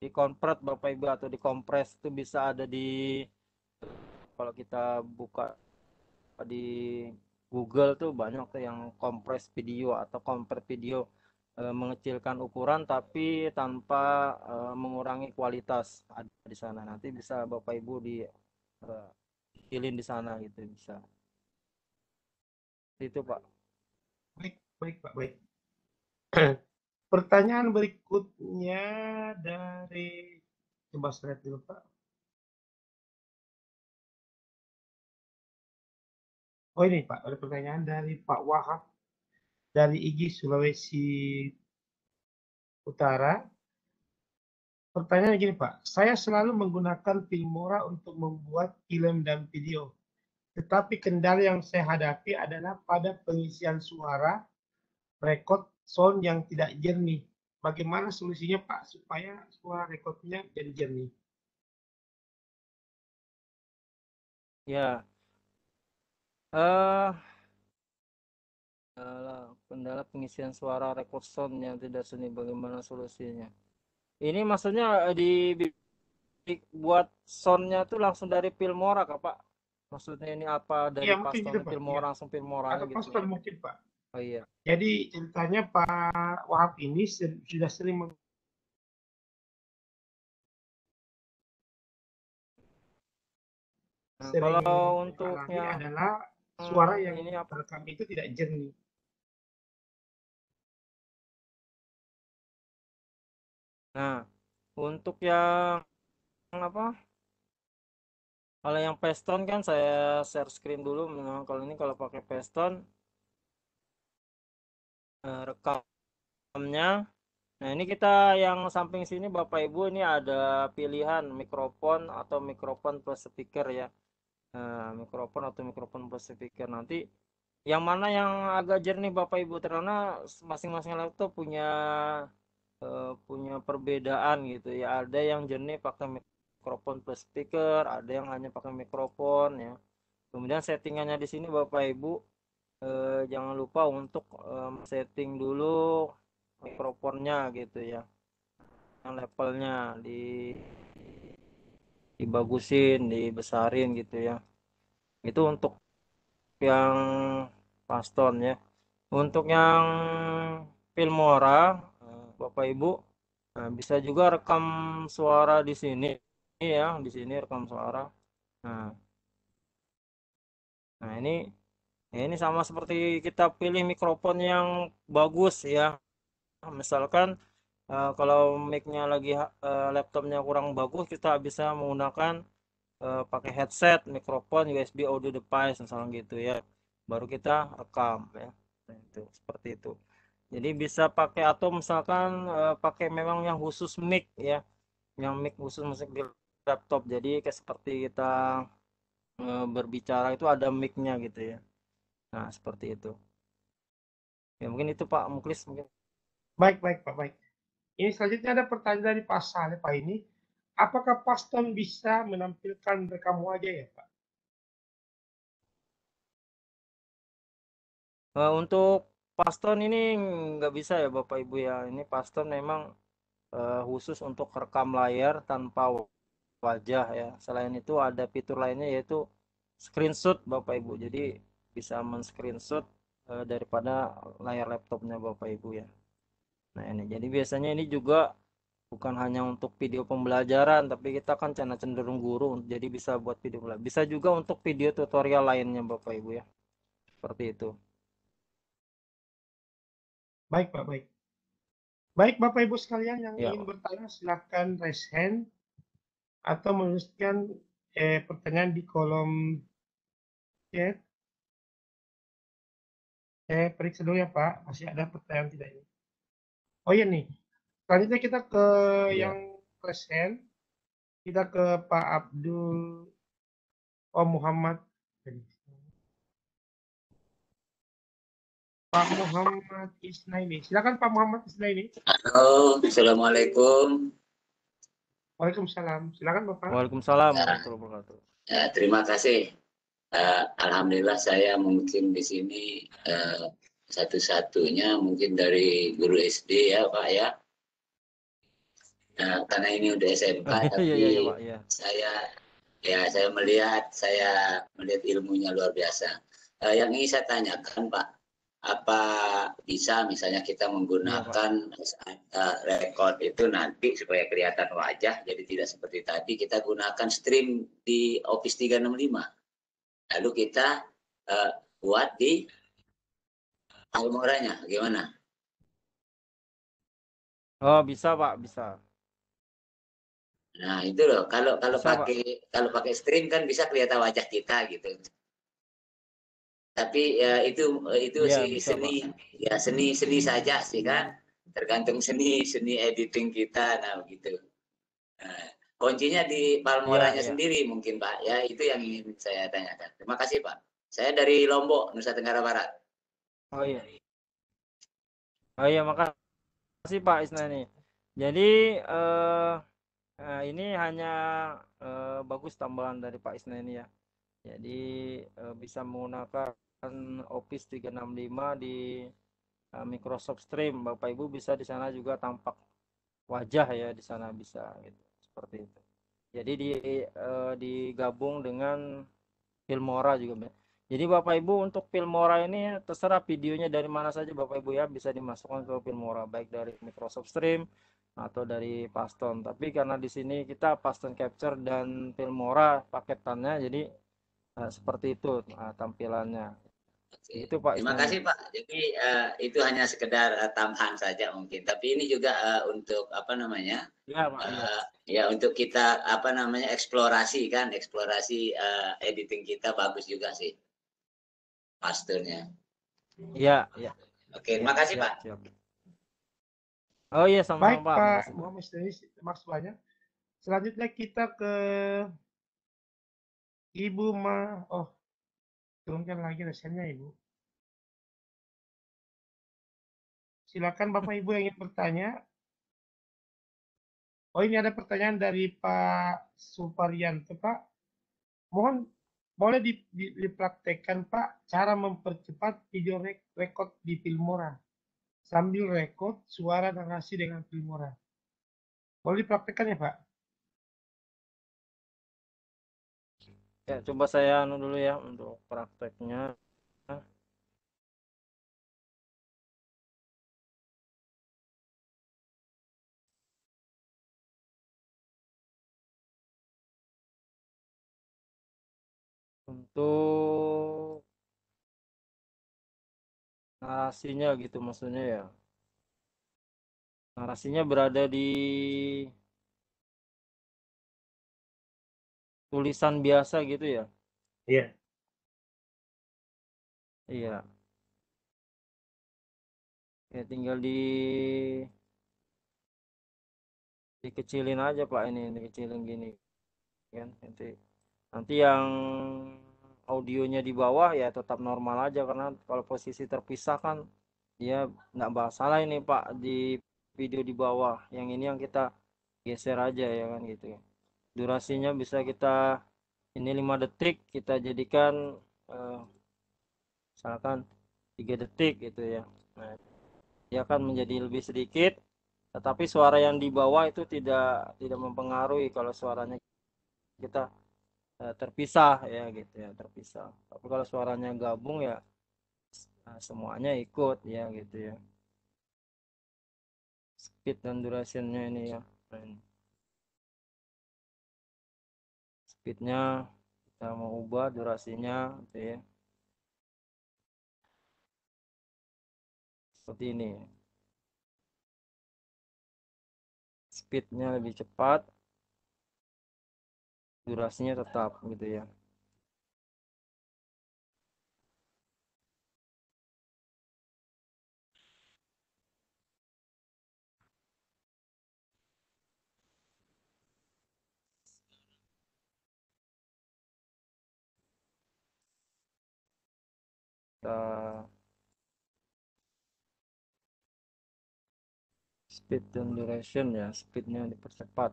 dikonvert Bapak Ibu atau dikompres itu bisa ada di kalau kita buka di Google tuh banyak tuh yang kompres video atau convert video mengecilkan ukuran tapi tanpa mengurangi kualitas ada di sana nanti bisa Bapak Ibu di pilih di sana gitu bisa itu Pak. Baik, baik Pak, baik. Pertanyaan berikutnya dari, coba saya lihat dulu Pak. Oh ini Pak, ada pertanyaan dari Pak Wahab dari IGI Sulawesi Utara. Pertanyaan gini Pak, saya selalu menggunakan Filmora untuk membuat film dan video. Tetapi kendala yang saya hadapi adalah pada pengisian suara, rekod sound yang tidak jernih. Bagaimana solusinya Pak supaya suara rekodnya jadi jernih? Ya eh kendala pengisian suara record sound yang tidak seni bagaimana solusinya ini maksudnya buat soundnya tuh langsung dari Filmora Kak Pak maksudnya ini apa dari Iya mungkin gitu Paston Pak. Iya. Filmora langsung Filmoranya Atau gitu pastor mungkin Pak. oh iya Jadi ceritanya Pak Wahab ini sudah sering nah, sering kalau untuk mengalami yang adalah suara yang ini apa terekam itu tidak jernih. nah untuk yang apa kalau yang Paston kan saya share screen dulu memang kalau ini kalau pakai Paston rekamnya. Nah, ini kita yang samping sini Bapak Ibu ini ada pilihan mikrofon atau mikrofon plus speaker ya. Nah, mikrofon atau mikrofon plus speaker nanti yang mana yang agak jernih Bapak Ibu karena masing-masing laptop punya perbedaan gitu ya. Ada yang jernih pakai mikrofon plus speaker, ada yang hanya pakai mikrofon ya. Kemudian settingannya di sini Bapak Ibu jangan lupa untuk setting dulu mikrofonnya gitu ya yang levelnya dibagusin dibesarin gitu ya itu untuk yang Paston ya untuk yang Filmora Bapak Ibu bisa juga rekam suara di sini ya di sini rekam suara nah nah ini sama seperti kita pilih mikrofon yang bagus ya misalkan kalau mic-nya lagi laptopnya kurang bagus kita bisa menggunakan pakai headset, mikrofon, USB audio device misalnya gitu ya. Baru kita rekam ya. Nah, itu seperti itu. Jadi bisa pakai atau misalkan pakai memang yang khusus mic ya, yang mic khusus musik di laptop. Jadi kayak seperti kita berbicara itu ada mic-nya gitu ya. Nah, seperti itu. Ya mungkin itu Pak Muklis mungkin. Baik, baik Pak, baik. Ini selanjutnya ada pertanyaan dari Pak Saleh Pak ini. Apakah Paston bisa menampilkan rekam wajah ya Pak? Untuk Paston ini nggak bisa ya Bapak Ibu ya. Ini Paston memang khusus untuk rekam layar tanpa wajah ya. Selain itu ada fitur lainnya yaitu screenshot Bapak Ibu. Jadi bisa men-screenshot daripada layar laptopnya Bapak Ibu ya. Nah ini jadi biasanya ini juga bukan hanya untuk video pembelajaran, tapi kita kan channel cenderung guru, jadi bisa buat video pembelajaran. Bisa juga untuk video tutorial lainnya Bapak Ibu ya. Seperti itu. Baik, Pak, baik. Baik, Bapak Ibu sekalian yang Ya, ingin bertanya silahkan raise hand atau menuliskan pertanyaan di kolom chat. Saya periksa dulu ya Pak, masih ada pertanyaan tidak ini? Oh iya nih, selanjutnya kita ke ya. yang raise hand. Kita ke Pak Abdul Muhammad. Pak Muhammad Isnaini. Silakan Pak Muhammad Isnaini. Halo, Assalamualaikum. Waalaikumsalam. Silakan Bapak. Waalaikumsalam warahmatullahi wabarakatuh. Terima kasih. Alhamdulillah saya mungkin di sini satu-satunya mungkin dari guru SD ya Pak ya. Karena ini udah SMK tapi Iya, Pak, ya. saya melihat ilmunya luar biasa. Yang ingin saya tanyakan Pak, apa bisa misalnya kita menggunakan record itu nanti supaya kelihatan wajah, jadi tidak seperti tadi kita gunakan stream di Office 365 lalu kita buat di Filmora-nya gimana? Oh bisa Pak, bisa. Nah itu loh, kalau pakai stream kan bisa kelihatan wajah kita gitu. Tapi ya itu Ya, sih bisa, seni Pak. ya seni saja sih kan, tergantung seni editing kita. Nah begitu. Nah, kuncinya di Filmora-nya Ya. sendiri mungkin Pak ya, itu yang ingin saya tanyakan. Terima kasih Pak. Saya dari Lombok, Nusa Tenggara Barat. Oh iya, makasih Pak Isnani. Jadi ini hanya bagus tambahan dari Pak Isnani ya. Jadi bisa menggunakan Office 365 di Microsoft Stream. Bapak Ibu bisa di sana juga tampak wajah ya, di sana bisa gitu. Seperti itu. Jadi digabung dengan Filmora juga. Jadi Bapak Ibu untuk Filmora ini terserah videonya dari mana saja Bapak Ibu ya, bisa dimasukkan ke Filmora baik dari Microsoft Stream atau dari Paston. Tapi karena di sini kita Paston Capture dan Filmora paketannya, jadi seperti itu tampilannya. Oke. Itu Pak Terima kasih Pak. Jadi itu hanya sekedar tambahan saja mungkin. Tapi ini juga untuk apa namanya? Ya, Pak. Ya untuk kita apa namanya eksplorasi editing kita bagus juga sih. Pasturnya. Iya. Oke, terima kasih Pak. Siap. Oh iya, sama-sama Baik Pak. Pak Muhammad Isnaini, terima kasih banyak. Selanjutnya kita ke Ibu turunkan lagi resennya Ibu. Silakan Bapak Ibu yang ingin bertanya. Oh ini ada pertanyaan dari Pak Suparyanto Pak. Mohon boleh dipraktekkan Pak cara mempercepat video record di Filmora sambil record suara narasi dengan Filmora. Boleh dipraktekkan ya Pak? Ya, coba saya dulu ya untuk prakteknya. Untuk narasinya gitu maksudnya ya. Narasinya berada di tulisan biasa gitu ya. Iya. Iya. Ya tinggal dikecilin aja Pak, ini dikecilin gini kan. Nanti yang audionya di bawah ya tetap normal aja, karena kalau posisi terpisah kan dia nggak masalah ini Pak di video di bawah. Yang ini yang kita geser aja ya kan gitu. Durasinya bisa kita ini 5 detik kita jadikan misalkan 3 detik gitu ya. Nah, dia akan menjadi lebih sedikit, tetapi suara yang di bawah itu tidak mempengaruhi kalau suaranya kita terpisah ya gitu ya, terpisah. Tapi kalau suaranya gabung ya semuanya ikut ya gitu ya. Speed dan durationnya ini ya. Speednya kita mau ubah durasinya gitu ya. Seperti ini. Speednya lebih cepat, durasinya tetap gitu ya. Speed dan duration ya, speednya dipercepat.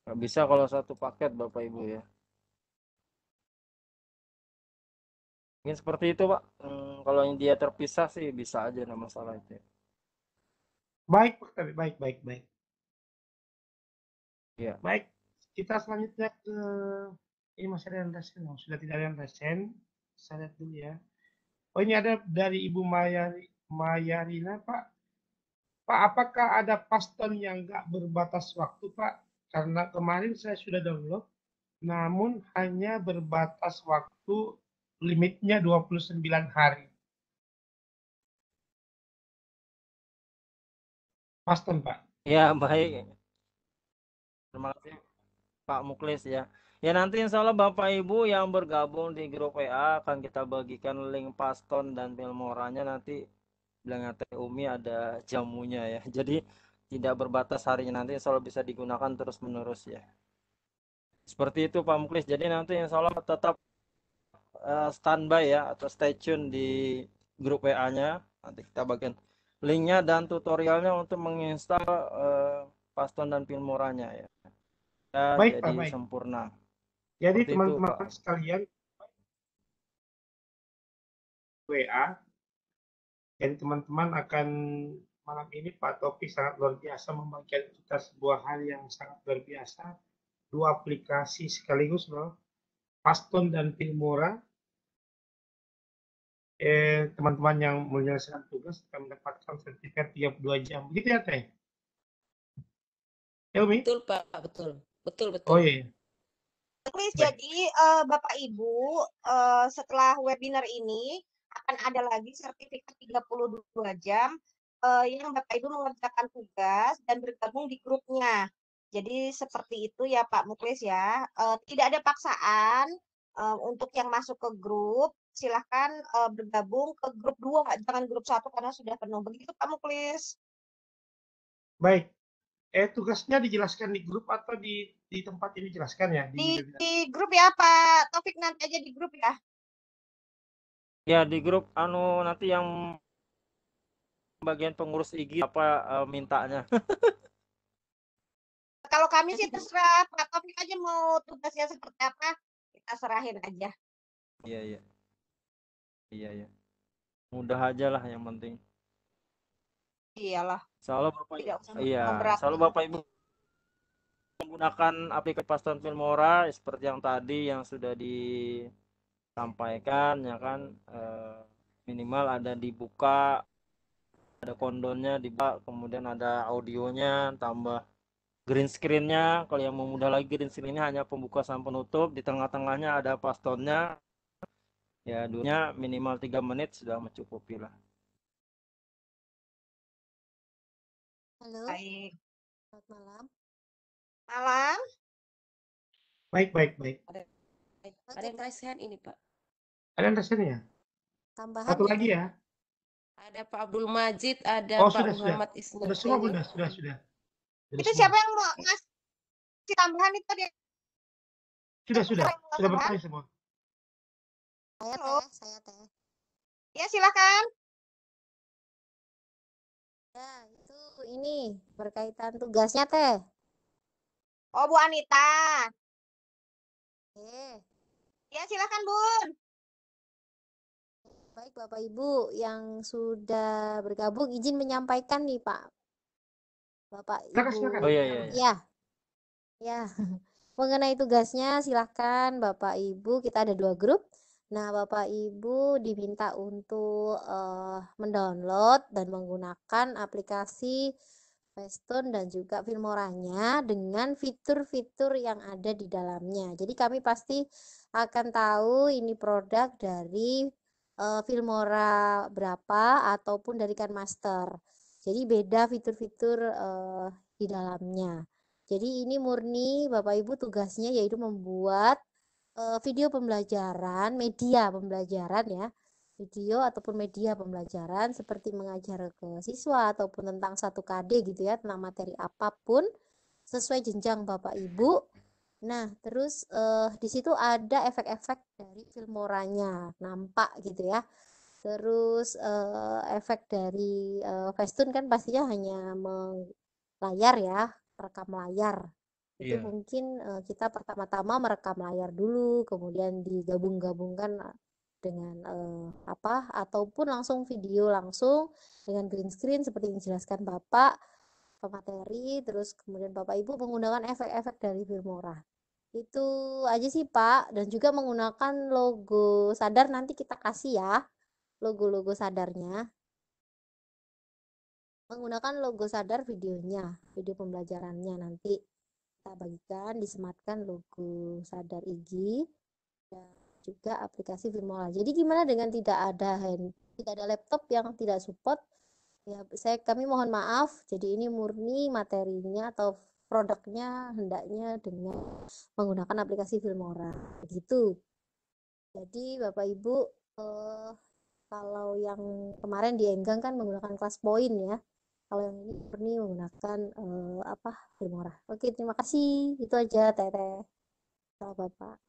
Nggak bisa kalau satu paket Bapak Ibu ya. Mungkin seperti itu Pak. Kalau yang dia terpisah sih bisa aja, nggak masalah itu ya. Baik, Pak Kabit. Baik, baik, baik. Iya. Baik, kita selanjutnya ke ini masih ada yang resen. Sudah tidak ada yang resen. Saya lihat dulu ya. Oh, ini ada dari Ibu Mayarina, Pak. Pak, apakah ada paston yang nggak berbatas waktu, Pak? Karena kemarin saya sudah download, namun hanya berbatas waktu limitnya 29 hari. Paston, Pak. Ya, baik. Terima kasih Pak Muklis ya. Ya nanti insya Allah Bapak Ibu yang bergabung di grup WA akan kita bagikan link Paston dan Filmoranya nanti bilangnya Teh Umi ada jamunya ya. Jadi tidak berbatas harinya, nanti insya Allah bisa digunakan terus menerus ya. Seperti itu Pak Muklis. Jadi nanti insya Allah tetap standby ya atau stay tune di grup WA-nya. Nanti kita bagikan linknya dan tutorialnya untuk menginstal Paston dan Filmoranya ya. Baik, Jadi Pak, baik. sempurna. Jadi Seperti itu, teman-teman Pak. sekalian, WA. Jadi teman-teman akan malam ini Pak Topik sangat luar biasa membagikan kita sebuah hal yang sangat luar biasa. 2 aplikasi sekaligus loh. Paston dan Filmora. Teman-teman yang menyelesaikan tugas akan mendapatkan sertifikat 32 jam. Begitu ya, Teh? Ya, Umi? Betul, Pak. Betul. Betul, Oh betul. iya. Chris, Baik. jadi Bapak Ibu setelah webinar ini akan ada lagi sertifikat 32 jam yang Bapak Ibu mengerjakan tugas dan bergabung di grupnya. Jadi seperti itu ya Pak Muklis ya. Tidak ada paksaan untuk yang masuk ke grup, silahkan bergabung ke grup 2, jangan grup 1 karena sudah penuh. Begitu Pak Muklis. Baik. Tugasnya dijelaskan di grup atau di tempat ini jelaskan ya? Di grup ya Pak Taufik, nanti aja di grup ya. Ya di grup nanti yang bagian pengurus IG apa mintanya. Kalau kami sih terserah Pak Taufik aja mau tugasnya seperti apa, kita serahin aja. Iya, iya. Iya, iya. Mudah aja lah yang penting. Iyalah. Soalnya Bapak Tidak usah iya, memberatkan. soalnya Bapak Ibu menggunakan aplikasi Paston Filmora seperti yang tadi yang sudah disampaikan ya kan, minimal ada dibuka, ada kondonnya dibuka, kemudian ada audionya, tambah green screen-nya. Kalau yang mau mudah lagi, green screen-nya hanya pembuka sama penutup, di tengah-tengahnya ada pastonnya. Ya, durasinya minimal 3 menit sudah mencukupi lah. Halo. Baik. Selamat malam. Malam. Baik, baik, baik. Ada yang raise hand ini, Pak. Ada yang rasanya? Tambahan Satu ya, lagi Pak? ya. Ada Pak Abdul Majid, ada Oh, Pak sudah. Muhammad Sudah semua, Ismail. Bunda. Sudah Itu semua. siapa yang mau ngasih tambahan itu dia? Sudah bertanya semua. Saya teh. Ya, silakan. Ya, itu ini berkaitan tugasnya teh. Oh, Bu Anita. Ya, silakan, Bun. Baik Bapak Ibu yang sudah bergabung, izin menyampaikan nih Pak. Bapak Ibu. Oh iya. Ya. Mengenai tugasnya silahkan Bapak Ibu, kita ada 2 grup. Nah, Bapak Ibu diminta untuk mendownload dan menggunakan aplikasi Facetune dan juga Filmoranya dengan fitur-fitur yang ada di dalamnya. Jadi kami pasti akan tahu ini produk dari Filmora berapa ataupun dari KineMaster. Jadi beda fitur-fitur di dalamnya. Jadi ini murni Bapak Ibu tugasnya yaitu membuat video pembelajaran, media pembelajaran ya. Video ataupun media pembelajaran seperti mengajar ke siswa ataupun tentang 1KD gitu ya, tentang materi apapun sesuai jenjang Bapak Ibu. Nah, terus di situ ada efek-efek dari Filmoranya, nampak gitu ya. Terus efek dari Facetune kan pastinya hanya layar ya, rekam layar. Itu mungkin kita pertama-tama merekam layar dulu, kemudian digabung-gabungkan dengan ataupun langsung video langsung dengan green screen seperti yang dijelaskan Bapak pemateri, terus kemudian Bapak Ibu menggunakan efek-efek dari Filmora. Itu aja sih Pak, dan juga menggunakan logo sadar nanti kita kasih ya, logo-logo sadarnya. Menggunakan logo sadar videonya, video pembelajarannya nanti kita bagikan, disematkan logo sadar IG dan juga aplikasi Filmora. Jadi gimana dengan tidak ada laptop yang tidak support? Ya, kami mohon maaf. Jadi ini murni materinya atau produknya hendaknya dengan menggunakan aplikasi Filmora. Begitu. Jadi Bapak Ibu kalau yang kemarin di Enggang kan menggunakan kelas poin ya. Kalau yang ini murni menggunakan Filmora. Oke, terima kasih. Itu aja Teteh. Salam Bapak.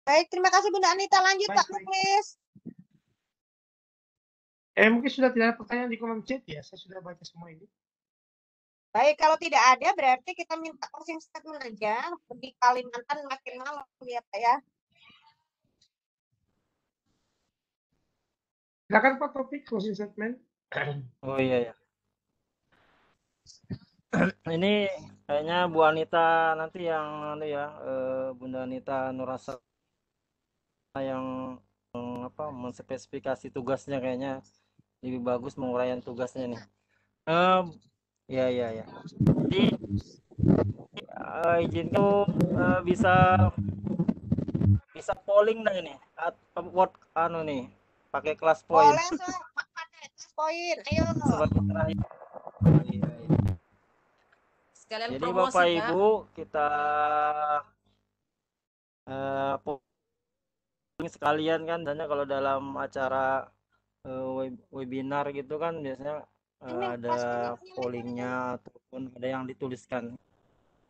Baik, terima kasih Bunda Anita. Lanjut Pak Muklis. Mungkin sudah tidak ada pertanyaan di kolom chat ya. Saya sudah baca semua ini. Baik, kalau tidak ada berarti kita minta closing statement aja. Di Kalimantan makin malam ya Pak ya. Silakan Pak Topik closing statement. Oh iya. Ini kayaknya Bu Anita nanti yang Bunda Anita Nurasa yang menspesifikasi tugasnya kayaknya lebih bagus menguraikan tugasnya nih. Ya. Jadi izin tuh bisa polling dah ini. Nih pakai kelas poin. Boleh pakai kelas poin. Ayo. Sebagai terakhir. Sekalian Jadi promosi, Bapak Ibu kita sekalian kan, dan kalau dalam acara webinar gitu kan biasanya ada pollingnya ataupun ada yang dituliskan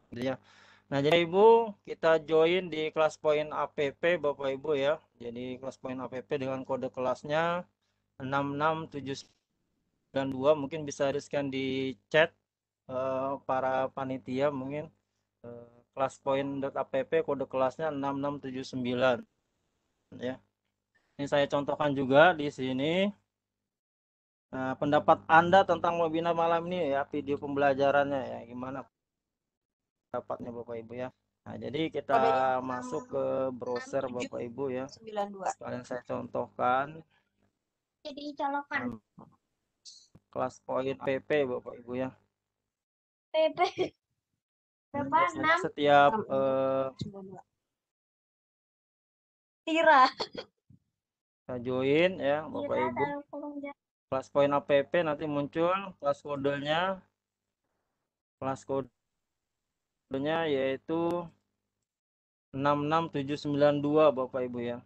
gitu ya. Nah, jadi Ibu kita join di kelas poin APP Bapak Ibu ya. Jadi kelas poin APP dengan kode kelasnya 66792, mungkin bisa di-scan di chat para panitia mungkin. Kelas poin.app kode kelasnya 6679 ya. Ini saya contohkan juga di sini. Pendapat Anda tentang webinar malam ini ya, video pembelajarannya ya, gimana pendapatnya Bapak Ibu ya. Nah, jadi kita masuk ke browser Bapak Ibu ya. Sekalian saya contohkan. Jadi colokan. Kelas poin PP Bapak Ibu ya. PP. Berapa? 6. Setiap Tira. kita join ya Bapak Ibu. Kelas poin APP nanti muncul kelas kodenya. Kelas kodenya yaitu 66792 Bapak Ibu ya.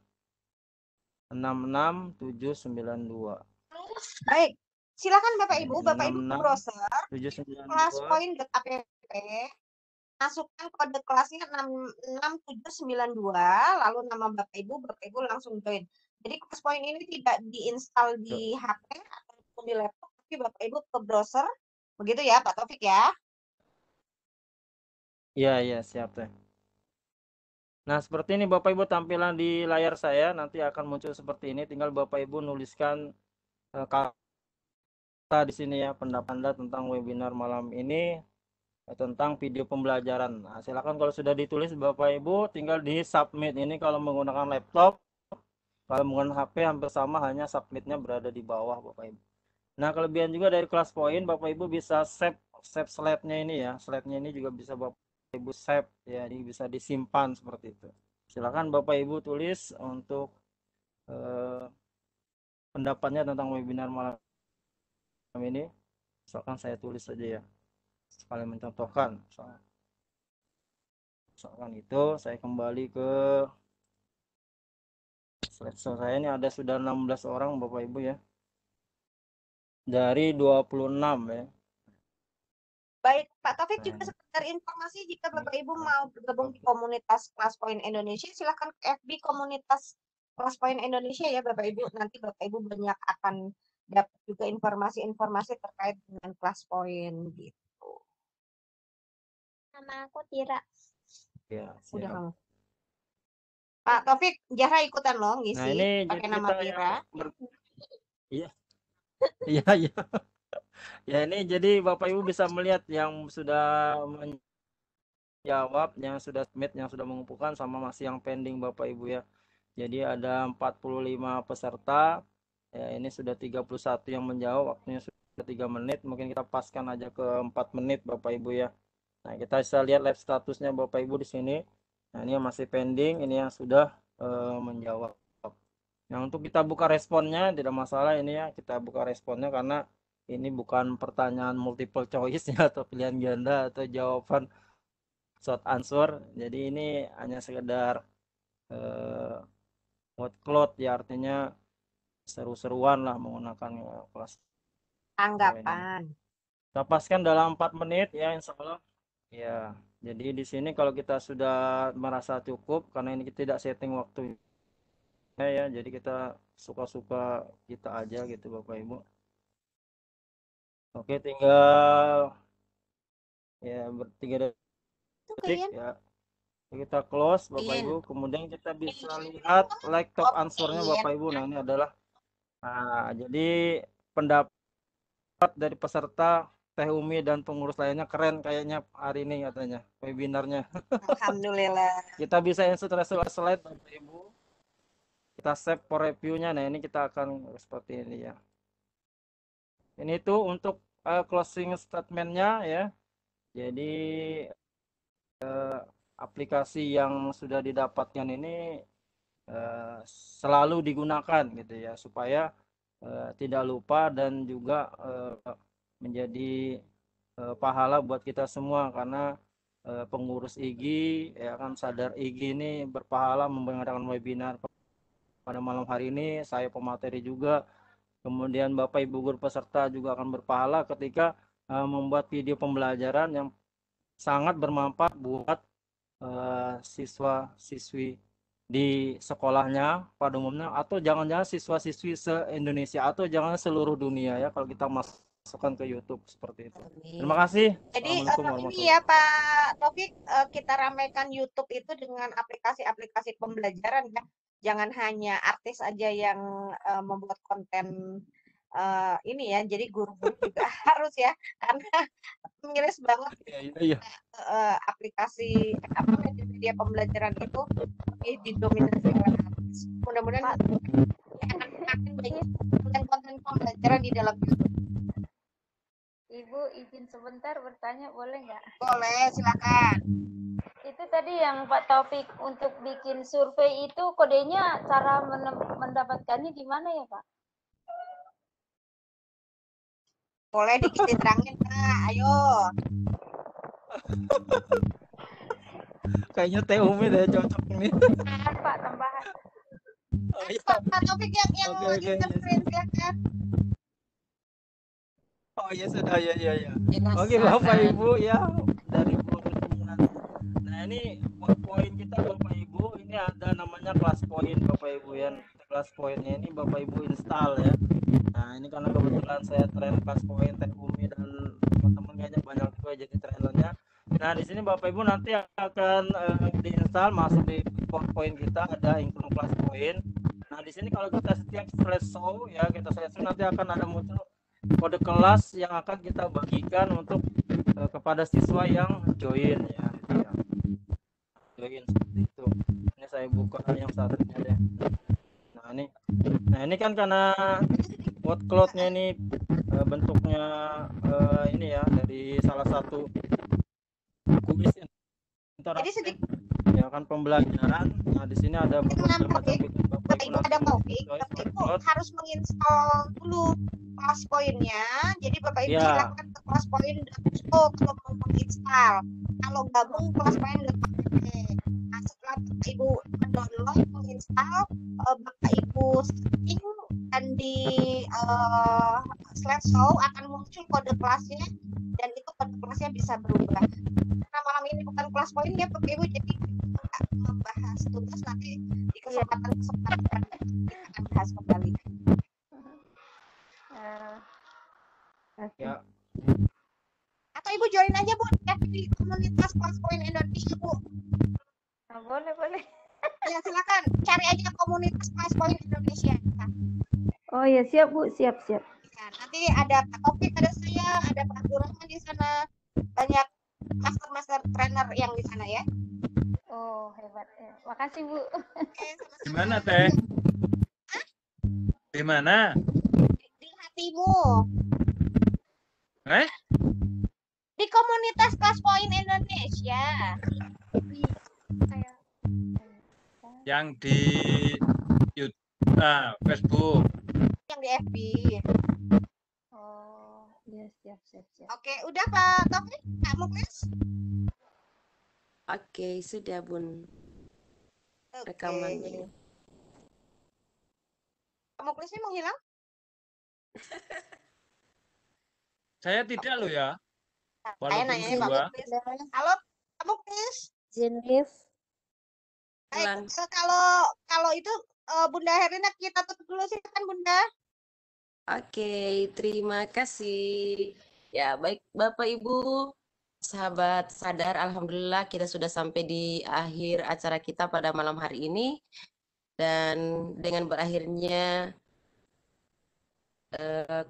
66792. Baik, silakan Bapak Ibu ke 66 browser kelas 792. poin.app, masukkan kode kelasnya 66792, lalu nama Bapak Ibu langsung join. Jadi kelas poin ini tidak diinstal di HP ataupun di laptop, tapi Bapak Ibu ke browser, begitu ya Pak Taufik ya? Iya, siap teh. Nah, seperti ini Bapak Ibu tampilan di layar saya, nanti akan muncul seperti ini. Tinggal Bapak Ibu nuliskan kata di sini ya, pendapat Anda tentang webinar malam ini, tentang video pembelajaran. Nah, silakan kalau sudah ditulis Bapak Ibu tinggal di submit. Ini kalau menggunakan laptop, kalau menggunakan HP hampir sama, hanya submitnya berada di bawah Bapak Ibu. Nah, kelebihan juga dari kelas poin, Bapak Ibu bisa save slide-nya ini ya. Slide-nya ini juga bisa Bapak Ibu save ya, ini bisa disimpan seperti itu. Silakan Bapak Ibu tulis untuk pendapatnya tentang webinar malam ini. Misalkan saya tulis saja ya, sekali mencontohkan. Misalkan itu saya kembali ke slide saya, ini ada sudah 16 orang Bapak Ibu ya, dari 26 ya. Baik, Pak Taufik juga sekedar informasi, jika Bapak Ibu mau bergabung di komunitas Kelas Poin Indonesia, silakan ke FB komunitas Kelas Poin Indonesia ya Bapak Ibu. Nanti Bapak Ibu banyak akan dapat juga informasi-informasi terkait dengan Kelas Poin gitu. Nama aku Tira. Ya, udah kamu. Pak Taufik, Jahra ikutan loh ngisi. Nah, ini pakai nama Tira. Iya. Iya. Ya, ini jadi Bapak Ibu bisa melihat yang sudah menjawab, yang sudah submit, yang sudah mengumpulkan, sama masih yang pending Bapak Ibu ya. Jadi ada 45 peserta. Ya, ini sudah 31 yang menjawab, waktunya sudah 3 menit. Mungkin kita paskan aja ke 4 menit Bapak Ibu ya. Nah, kita bisa lihat live statusnya Bapak Ibu di sini. Nah, ini yang masih pending, ini yang sudah menjawab. Nah, untuk kita buka responnya tidak masalah ini ya, kita buka responnya karena ini bukan pertanyaan multiple choice ya, atau pilihan ganda atau jawaban short answer. Jadi ini hanya sekedar word cloud ya, artinya seru-seruan lah menggunakan kelas. Anggapan. Kita paskan dalam 4 menit ya, insya Allah. Ya, jadi di sini kalau kita sudah merasa cukup, karena ini kita tidak setting waktu ya, jadi kita suka-suka kita aja gitu Bapak Ibu. Oke, tinggal ya bertiga detik ya, kita close Bapak Ibu. Kemudian kita bisa lihat like top answernya Bapak Ibu. Nah, ini adalah jadi pendapat dari peserta Teh Umi dan pengurus lainnya keren kayaknya hari ini katanya webinarnya. Alhamdulillah. Kita bisa insert slide Bapak Ibu, kita save for reviewnya. Nah, ini kita akan seperti ini ya. Ini tuh untuk closing statementnya ya. Jadi aplikasi yang sudah didapatkan ini selalu digunakan gitu ya, supaya tidak lupa dan juga menjadi pahala buat kita semua, karena pengurus IGI ya kan, sadar IGI ini berpahala mengadakan webinar pada malam hari ini. Saya pemateri juga, kemudian Bapak Ibu guru peserta juga akan berpahala ketika membuat video pembelajaran yang sangat bermanfaat buat siswa-siswi di sekolahnya pada umumnya, atau jangan-jangan siswa-siswi se-Indonesia, atau jangan seluruh dunia ya, kalau kita masukkan ke YouTube seperti itu. Terima kasih. Jadi ini ya Pak Taufik, kita ramaikan YouTube itu dengan aplikasi-aplikasi pembelajaran ya. Jangan hanya artis aja yang membuat konten ini ya, jadi guru-guru juga harus ya, karena miris banget aplikasi media pembelajaran itu lebih didominasi oleh artis. Mudah-mudahan akan banyak konten-konten pembelajaran di dalam YouTube. Ibu izin sebentar bertanya, boleh nggak? Boleh, silakan. Itu tadi yang Pak Taufik untuk bikin survei itu kodenya, cara mendapatkannya gimana ya Pak? Boleh diterangin Pak, ayo. Kayaknya Teh Umi deh cocok nih. Pak, tambahan. Pak Taufik yang screen silakan. ya sudah ya. Enak Oke Bapak sadar. Ibu ya dari pembimbingan. Nah ini poin kita Bapak Ibu, ini ada namanya kelas poin Bapak Ibu ya. Kelas poinnya ini Bapak Ibu install ya. Nah ini karena kebetulan saya train kelas poin Teh Umi dan teman-teman kayaknya banyak juga jadi trainernya. Nah di sini Bapak Ibu nanti akan diinstal, masuk di poin kita ada include kelas poin. Nah di sini kalau kita setiap show ya kita show nanti akan ada muncul kode kelas yang akan kita bagikan untuk kepada siswa yang join ya, gitu ya. Join seperti itu. Ini saya buka yang satunya deh. Nah ini kan karena word cloud-nya ini bentuknya ini ya dari salah satu kuis interaktif ya kan pembelajaran. Nah di sini ada beberapa macam fitur Bapak Ibu ada Taufik, Bapak Ibu harus menginstal dulu kelas poinnya. Jadi Bapak Ibu silakan ke kelas poin.co kalau mau menginstal. Kalau gabung kelas poin.app. Nah setelah Bapak Ibu mendownload, menginstal, Bapak Ibu setting dan di slideshow akan muncul kode kelasnya dan itu kode kelasnya bisa berubah. Karena malam ini bukan kelas poin ya Bapak Ibu, jadi membahas tugas nanti di kesempatan kita akan bahas kembali. Ya. Atau Ibu join aja Bu di komunitas kelas poin Indonesia Bu. Boleh. Ya silakan cari aja komunitas kelas poin Indonesia. Oh ya siap Bu, siap. Ya, nanti ada Pak Taufik, ada saya, ada Pak Abdurrahman di sana, banyak master trainer yang di sana ya. Oh hebat ya. Makasih Bu. Di mana Teh? Di mana? Di hatimu. Di komunitas kelas poin Indonesia. Yang di YouTube, Facebook. Yang di FB. Oh ya siap. Oke, udah Pak Taufik, Kak Muklis? Oke, sudah Bun. Rekamannya. Kak Muklisnya menghilang? Saya tidak loh ya. Saya nanya Pak Muklis. Halo Kak Muklis. Jenif. Baik, kalau itu Bunda Herlina kita tutup dulu silakan Bunda. Oke, terima kasih. Ya, baik Bapak Ibu, sahabat sadar, alhamdulillah kita sudah sampai di akhir acara kita pada malam hari ini. Dan dengan berakhirnya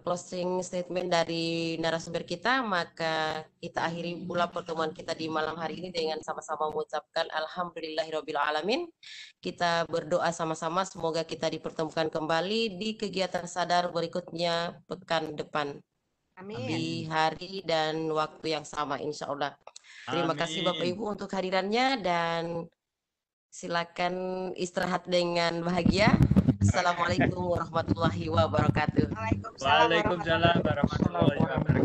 closing statement dari narasumber kita, maka kita akhiri pula pertemuan kita di malam hari ini dengan sama-sama mengucapkan alhamdulillahirabbil alamin. Kita berdoa sama-sama semoga kita dipertemukan kembali di kegiatan sadar berikutnya pekan depan. Amin. Di hari dan waktu yang sama insya Allah. Terima kasih Bapak Ibu untuk hadirannya dan silakan istirahat dengan bahagia. Assalamualaikum warahmatullahi wabarakatuh. Waalaikumsalam warahmatullahi wabarakatuh.